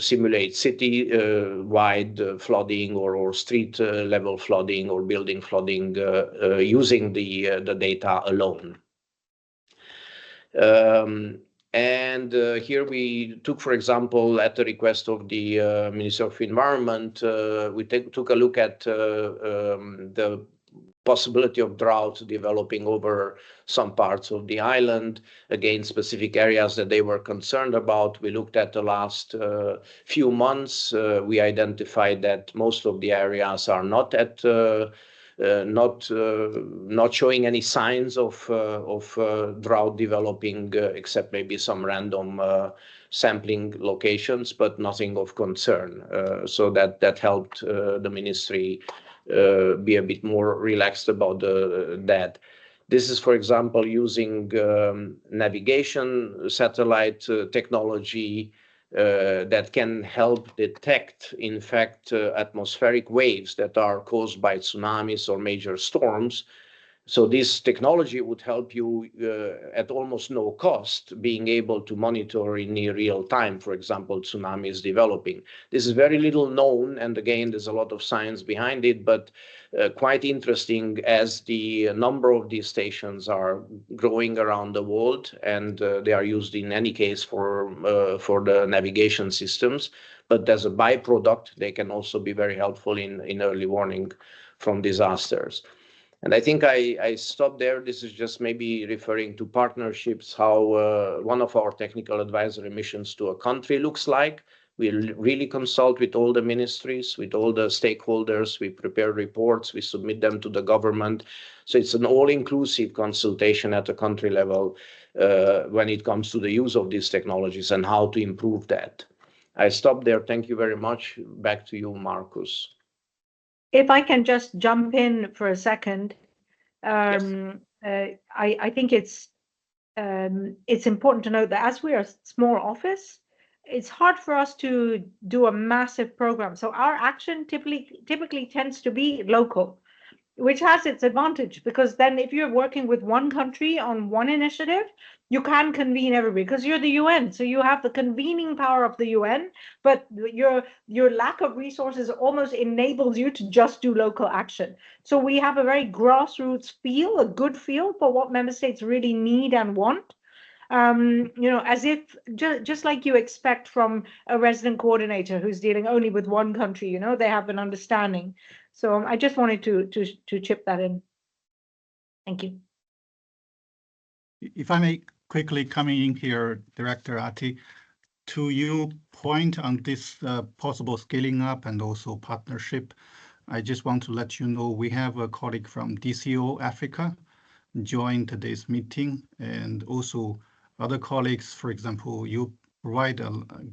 simulate city-wide flooding or street level flooding or building flooding using the data alone. And here we took, for example, at the request of the Minister of Environment, we took a look at the possibility of drought developing over some parts of the island, again, specific areas that they were concerned about. We looked at the last few months. We identified that most of the areas are not at not showing any signs of drought developing, except maybe some random sampling locations, but nothing of concern. So that helped the ministry be a bit more relaxed about that. This is, for example, using navigation satellite technology that can help detect, in fact, atmospheric waves that are caused by tsunamis or major storms. So this technology would help you at almost no cost being able to monitor in near real time, for example, tsunamis developing. This is very little known, and again, there's a lot of science behind it, but quite interesting as the number of these stations are growing around the world, and they are used in any case for the navigation systems. But as a byproduct, they can also be very helpful in early warning from disasters. And I think I stop there. This is just maybe referring to partnerships, how one of our technical advisory missions to a country looks like. We really consult with all the ministries, with all the stakeholders. We prepare reports, we submit them to the government. So it's an all-inclusive consultation at a country level when it comes to the use of these technologies and how to improve that. I stop there. Thank you very much. Back to you, Marcus. If I can just jump in for a second, Yes. I think it's important to note that as we are a small office, it's hard for us to do a massive program. So our action typically tends to be local, which has its advantage, because then if you're working with one country on one initiative, you can convene everybody because you're the UN. So you have the convening power of the UN, but your lack of resources almost enables you to just do local action. So we have a very grassroots feel, a good feel for what member states really need and want. As if just like you expect from a resident coordinator who's dealing only with one country, they have an understanding. So I just wanted to chip that in. Thank you. If I may quickly coming in here, Director Ati, to your point on this possible scaling up and also partnership, I just want to let you know we have a colleague from DCO Africa join today's meeting, and also other colleagues, for example, you provide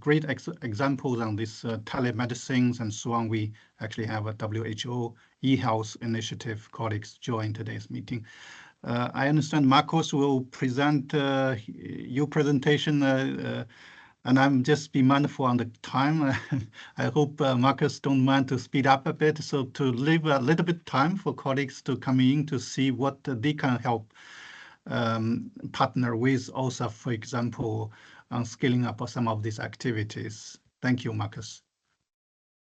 great examples on this telemedicines and so on. We actually have a WHO e-health initiative colleagues join today's meeting. I understand Marcos will present your presentation, and I'm just be mindful on the time. I hope Marcus don't mind to speed up a bit, so to leave a little bit time for colleagues to come in to see what they can help partner with also, for example, on scaling up of some of these activities. Thank you, Marcus.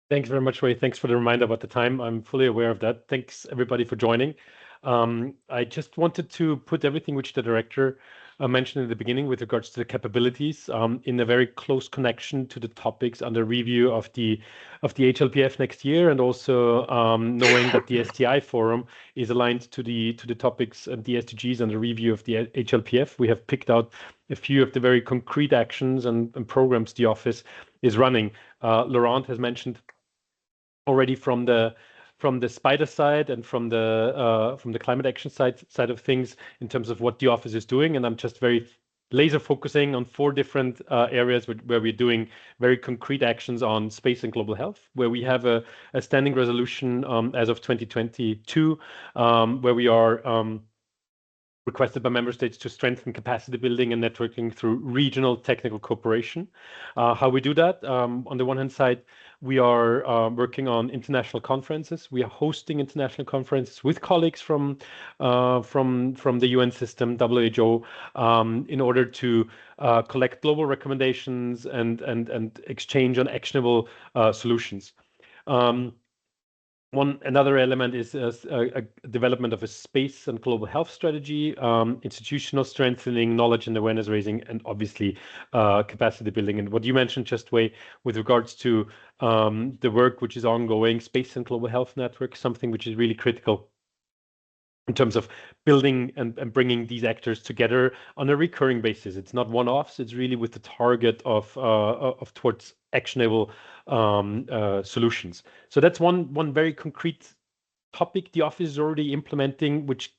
Thanks very much, Ray. Thanks for the reminder about the time. I'm fully aware of that. Thanks, everybody, for joining. I just wanted to put everything which the director mentioned in the beginning with regards to the capabilities in a very close connection to the topics under review of the HLPF next year, and also knowing that the STI forum is aligned to the topics and the SDGs and the review of the HLPF. We have picked out a few of the very concrete actions and programs the office is running. Laurent has mentioned already from the SPIDER side and from the climate action side of things in terms of what the office is doing, and I'm just very laser focusing on 4 different areas where we're doing very concrete actions on space and global health, where we have a standing resolution as of 2022, where we are requested by member states to strengthen capacity building and networking through regional technical cooperation. How we do that? On the one hand side, we are working on international conferences. We are hosting international conferences with colleagues from the UN system, WHO, in order to collect global recommendations and exchange on actionable solutions. Another element is a development of a space and global health strategy, institutional strengthening, knowledge and awareness raising, and obviously capacity building. And what you mentioned, just Wei, with regards to the work which is ongoing, space and global health network, something which is really critical in terms of building and bringing these actors together on a recurring basis. It's not one-offs. It's really with the target of towards actionable solutions. So that's one very concrete topic the office is already implementing, which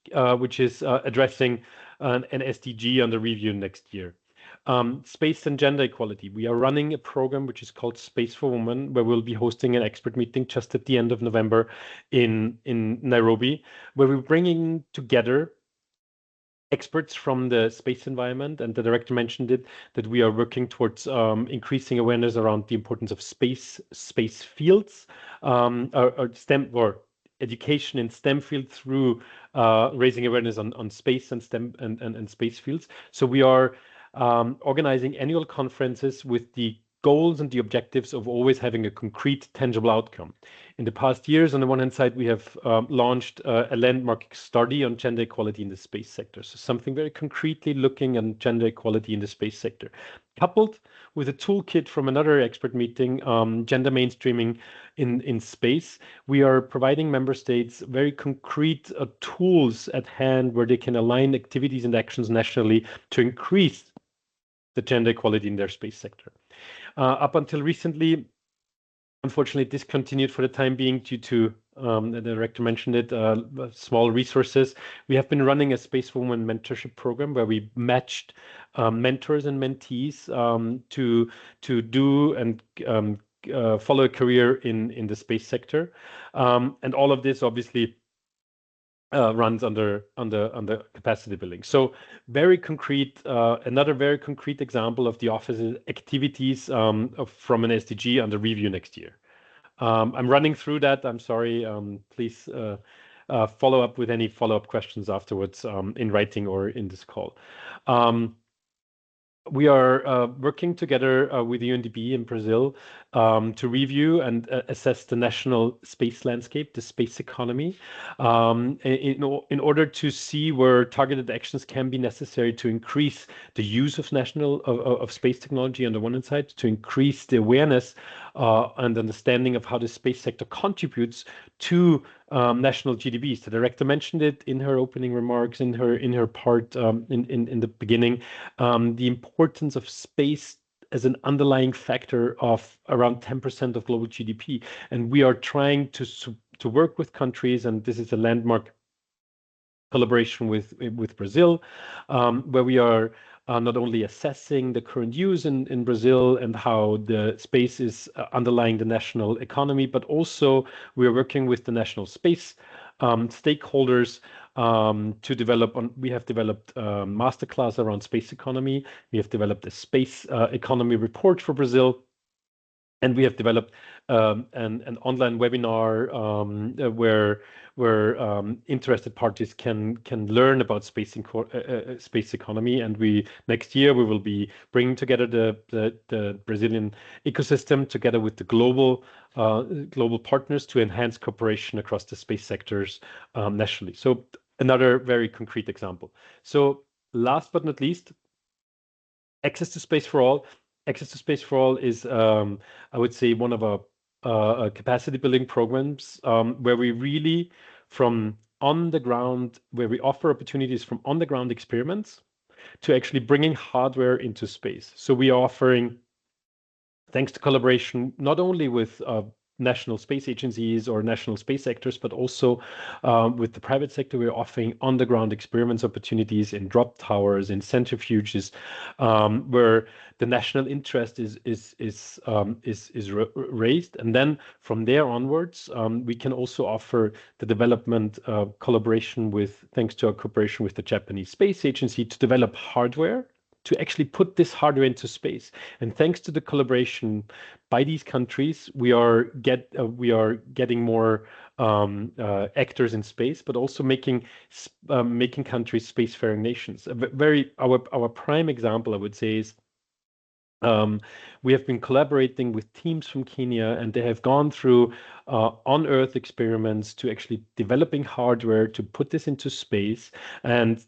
is addressing an SDG under review next year. Space and gender equality. We are running a program which is called Space for Women, where we'll be hosting an expert meeting just at the end of November in Nairobi, where we're bringing together experts from the space environment, and the director mentioned it, that we are working towards increasing awareness around the importance of space fields, or STEM, or education in STEM field through raising awareness on space and STEM and space fields. So we are organizing annual conferences with the goals and the objectives of always having a concrete, tangible outcome. In the past years, on the one hand side, we have launched a landmark study on gender equality in the space sector. So something very concretely looking at gender equality in the space sector. Coupled with a toolkit from another expert meeting, gender mainstreaming in space, we are providing member states very concrete tools at hand where they can align activities and actions nationally to increase the gender equality in their space sector. Up until recently, unfortunately, discontinued for the time being due to, the director mentioned it, small resources. We have been running a Space for Women mentorship program where we matched mentors and mentees to do and follow a career in the space sector. And all of this obviously runs under capacity building. So very concrete, another very concrete example of the office's activities from an SDG under review next year. I'm running through that. I'm sorry. Please follow up with any follow-up questions afterwards in writing or in this call. We are working together with the UNDP in Brazil to review and assess the national space landscape, the space economy, in order to see where targeted actions can be necessary to increase the use of space technology on the one hand side, to increase the awareness and understanding of how the space sector contributes to national GDPs. The director mentioned it in her opening remarks, in her part in the beginning, the importance of space as an underlying factor of around 10% of global GDP. And we are trying to work with countries, and this is a landmark collaboration with Brazil, where we are not only assessing the current use in Brazil and how the space is underlying the national economy, but also we are working with the national space stakeholders to develop we have developed a masterclass around space economy. We have developed a space economy report for Brazil. And we have developed an online webinar where interested parties can learn about space economy. And next year we will be bringing together the Brazilian ecosystem together with the global partners to enhance cooperation across the space sectors nationally. So another very concrete example. So last but not least, access to space for all. Access to Space for All is, I would say, one of our capacity building programs where we really, from on the ground, where we offer opportunities from on the ground experiments to actually bringing hardware into space. So we are offering, thanks to collaboration, not only with national space agencies or national space actors, but also with the private sector, we're offering on-the-ground experiments opportunities in drop towers, in centrifuges, where the national interest is raised, and then from there onwards, we can also offer the development collaboration thanks to our cooperation with the Japanese Space Agency, to develop hardware to actually put this hardware into space. And thanks to the collaboration by these countries, we are getting more actors in space, but also making countries spacefaring nations. Our prime example, I would say, is we have been collaborating with teams from Kenya, and they have gone through on-Earth experiments to actually developing hardware to put this into space. And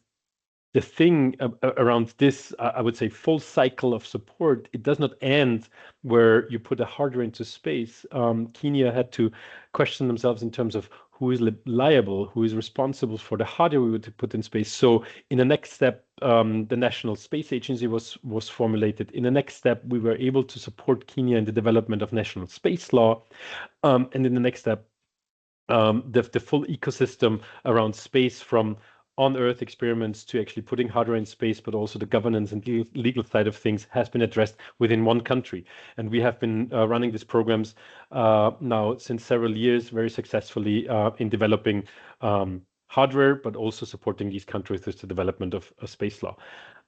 the thing around this, I would say, full cycle of support, it does not end where you put a hardware into space. Kenya had to question themselves in terms of who is liable, who is responsible for the hardware we would put in space. So in the next step, the National Space Agency was formulated. In the next step, we were able to support Kenya in the development of national space law. And in the next step, the full ecosystem around space, from on-Earth experiments to actually putting hardware in space, but also the governance and legal side of things has been addressed within one country. And we have been running these programs now since several years very successfully in developing hardware, but also supporting these countries with the development of space law.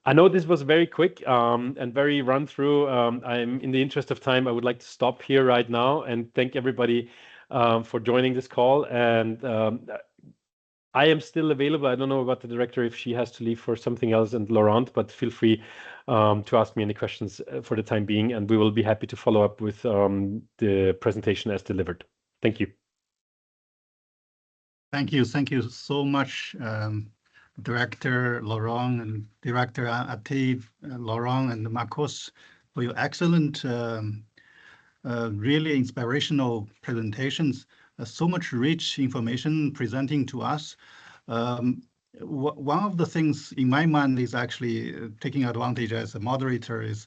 I know this was very quick and very run through. I'm in the interest of time, I would like to stop here right now and thank everybody for joining this call. And I am still available. I don't know about the director if she has to leave for something else, and Laurent, but feel free to ask me any questions for the time being, and we will be happy to follow up with the presentation as delivered. Thank you. Thank you. Thank you so much, Director Laurent and Director IATT, Laurent and Marcos, for your excellent, really inspirational presentations. So much rich information presenting to us. One of the things in my mind is actually taking advantage as a moderator is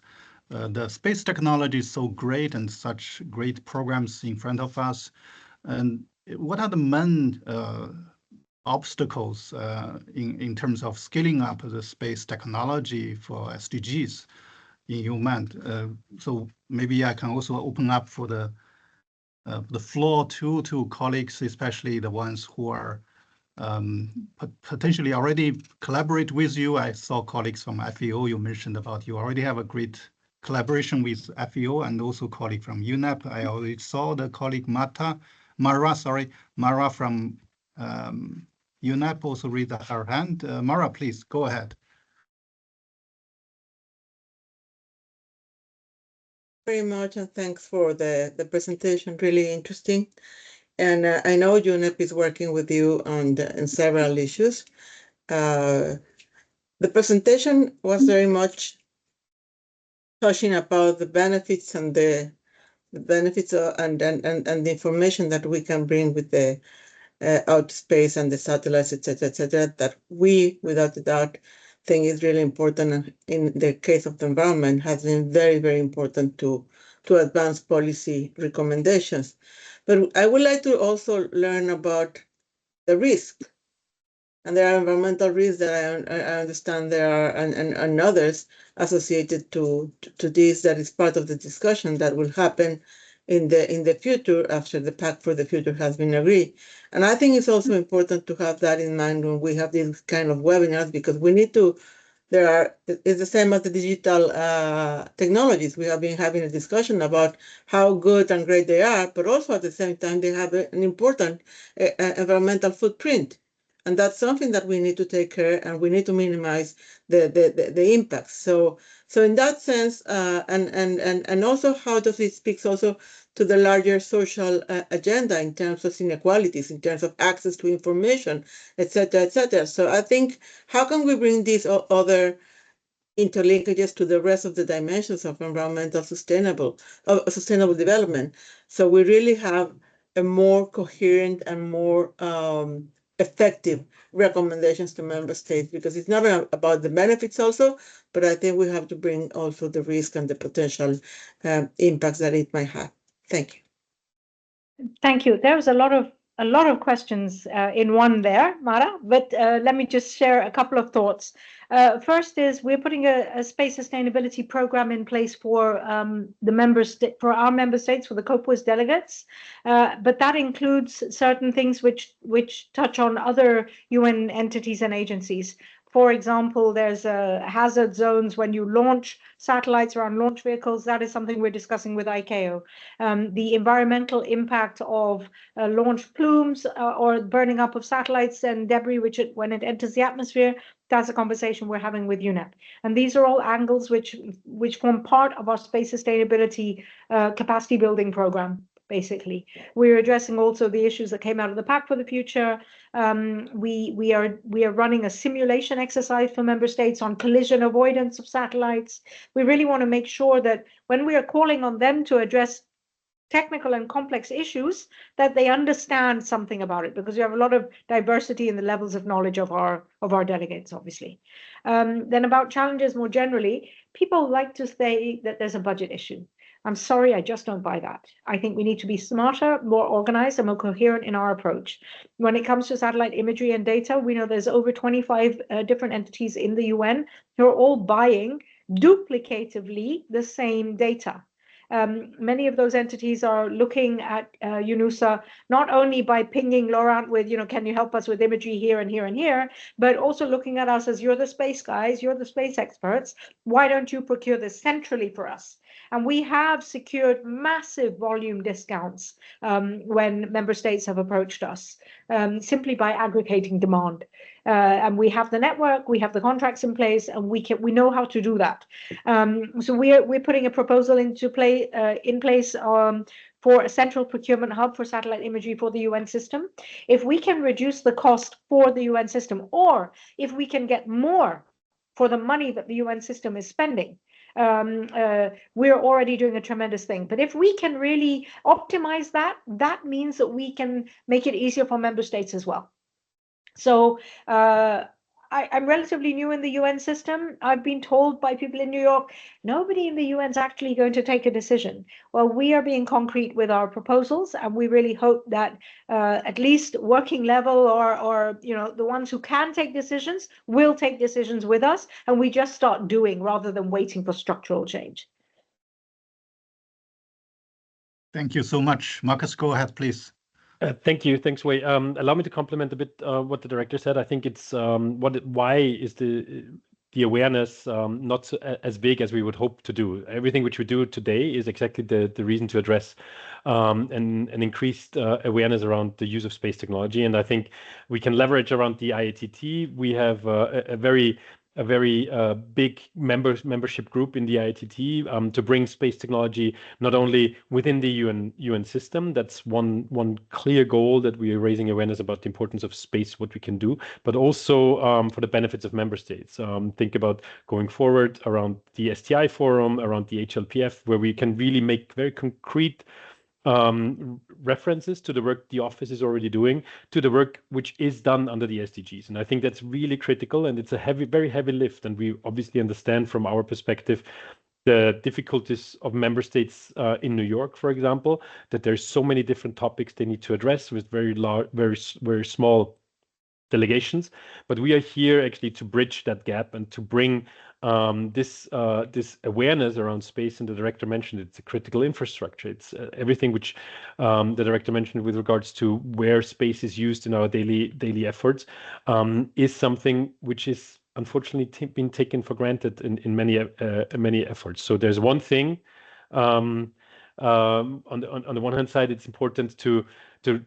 the space technology is so great and such great programs in front of us. And what are the main obstacles in terms of scaling up the space technology for SDGs in human? So maybe I can also open up for the floor to colleagues, especially the ones who are potentially already collaborate with you. I saw colleagues from FEO, you mentioned about you already have a great collaboration with FEO, and also colleague from UNEP. I already saw the colleague Mara from UNEP also raised her hand. Mara, please go ahead. Very much, and thanks for the presentation, really interesting. And I know UNEP is working with you on several issues. The presentation was very much touching about the benefits and the benefits and the information that we can bring with the outer space and the satellites, etc., that we, without a doubt, think is really important. And in the case of the environment, has been very, very important to advance policy recommendations. But I would like to also learn about the risk. And there are environmental risks that I understand there are, and others associated to this that is part of the discussion that will happen in the future after the Pact for the Future has been agreed. And I think it's also important to have that in mind when we have these kind of webinars, because we need to, it's the same as the digital technologies. We have been having a discussion about how good and great they are, but also at the same time, they have an important environmental footprint. And that's something that we need to take care, and we need to minimize the impacts. So in that sense, and also how does it speak also to the larger social agenda in terms of inequalities, in terms of access to information, etc., etc. So I think, how can we bring these other interlinkages to the rest of the dimensions of environmental sustainable development, so we really have a more coherent and more effective recommendations to member states, because it's not about the benefits also, but I think we have to bring also the risk and the potential impacts that it might have. Thank you. Thank you. There was a lot of questions in one there, Mara, but let me just share a couple of thoughts. First is we're putting a space sustainability program in place for for our member states, for the COPWIS delegates, but that includes certain things which touch on other UN entities and agencies. For example, there's hazard zones when you launch satellites around launch vehicles. That is something we're discussing with ICAO. The environmental impact of launch plumes or burning up of satellites and debris, when it enters the atmosphere, that's a conversation we're having with UNEP. And these are all angles which form part of our space sustainability capacity building program. Basically, we're addressing also the issues that came out of the Pact for the Future. We are running a simulation exercise for member states on collision avoidance of satellites. We really want to make sure that when we are calling on them to address technical and complex issues, that they understand something about it, because we have a lot of diversity in the levels of knowledge of our delegates, obviously. Then about challenges more generally, people like to say that there's a budget issue. I'm sorry, I just don't buy that. I think we need to be smarter, more organized, and more coherent in our approach. When it comes to satellite imagery and data, we know there's over 25 different entities in the UN who are all buying duplicatively the same data. Many of those entities are looking at UNUSA not only by pinging Laurent with, can you help us with imagery here and here and here, but also looking at us as, you're the space guys, you're the space experts. Why don't you procure this centrally for us? And we have secured massive volume discounts when member states have approached us simply by aggregating demand. And we have the network, we have the contracts in place, and we know how to do that. So we're putting a proposal in place for a central procurement hub for satellite imagery for the UN system. If we can reduce the cost for the UN system, or if we can get more for the money that the UN system is spending, we're already doing a tremendous thing. But if we can really optimize that, that means that we can make it easier for member states as well. So I'm relatively new in the UN system. I've been told by people in New York, nobody in the UN is actually going to take a decision. Well, we are being concrete with our proposals, and we really hope that at least working level or the ones who can take decisions will take decisions with us, and we just start doing rather than waiting for structural change. Thank you so much. Marcus, go ahead, please. Thank you. Thanks, Wei. Allow me to complement a bit what the director said. I think it's why is the awareness not so, as big as we would hope to do. Everything which we do today is exactly the reason to address an increased awareness around the use of space technology. And I think we can leverage around the IATT. We have a very big membership group in the IATT to bring space technology not only within the UN system. That's one clear goal, that we are raising awareness about the importance of space, what we can do, but also for the benefits of member states. Think about going forward around the STI forum, around the HLPF, where we can really make very concrete references to the work the office is already doing, to the work which is done under the SDGs. And I think that's really critical, and it's a very heavy lift. And we obviously understand from our perspective the difficulties of member states in New York, for example, that there's so many different topics they need to address with very small delegations. But we are here actually to bridge that gap and to bring this awareness around space. And the director mentioned it's a critical infrastructure. It's everything which the director mentioned with regards to where space is used in our daily efforts is something which is unfortunately been taken for granted in many efforts. So there's one thing. On the one hand side, it's important to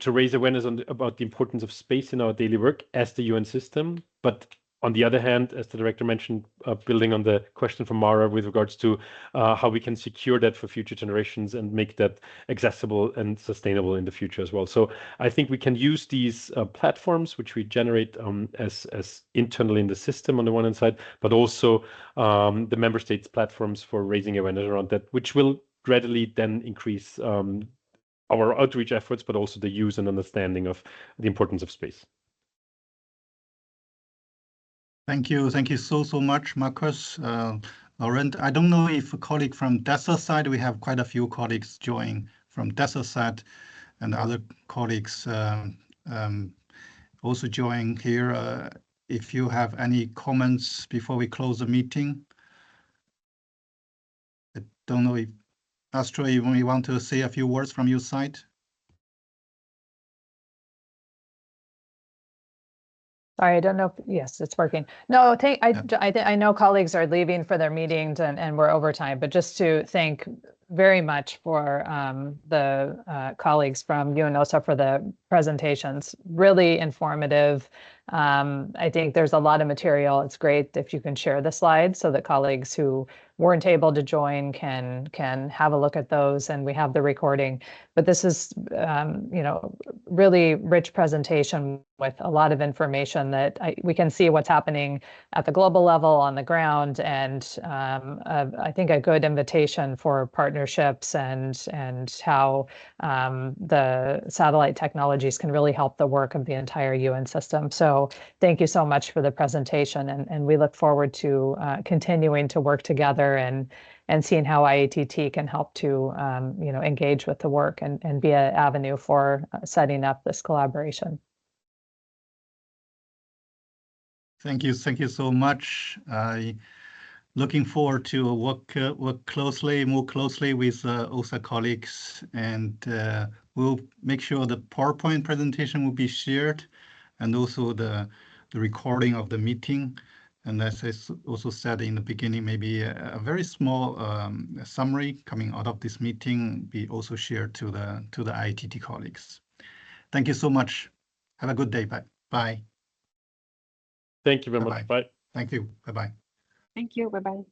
raise awareness about the importance of space in our daily work as the UN system. But on the other hand, as the director mentioned, building on the question from Mara with regards to how we can secure that for future generations and make that accessible and sustainable in the future as well. So I think we can use these platforms which we generate as internally in the system on the one hand side, but also the member states platforms for raising awareness around that, which will gradually then increase our outreach efforts, but also the use and understanding of the importance of space. Thank you so much, Marcus. Laurent, I don't know if a colleague from DESA side, we have quite a few colleagues join from DESA side, and other colleagues also join here. If you have any comments before we close the meeting. I don't know if Astro, you want to say a few words from your side? Sorry, I don't know. Yes, it's working. No, I know colleagues are leaving for their meetings and we're over time, but just to thank very much for the colleagues from UNOSA for the presentations. Really informative. I think there's a lot of material. It's great if you can share the slides so that colleagues who weren't able to join can have a look at those, and we have the recording. But this is, really rich presentation with a lot of information that we can see what's happening at the global level on the ground, and I think a good invitation for partnerships and how the satellite technologies can really help the work of the entire UN system. So thank you so much for the presentation, and we look forward to continuing to work together and and seeing how IATT can help to engage with the work and be an avenue for setting up this collaboration. Thank you so much. Looking forward to work more closely with OSA colleagues, and we'll make sure the PowerPoint presentation will be shared, and also the recording of the meeting. And as I also said in the beginning, maybe a very small summary coming out of this meeting be also shared to the IATT colleagues. Thank you so much. Have a good day. Bye. Thank you very Bye-bye. much. Bye. Thank you. Bye-bye. Thank you. Bye-bye.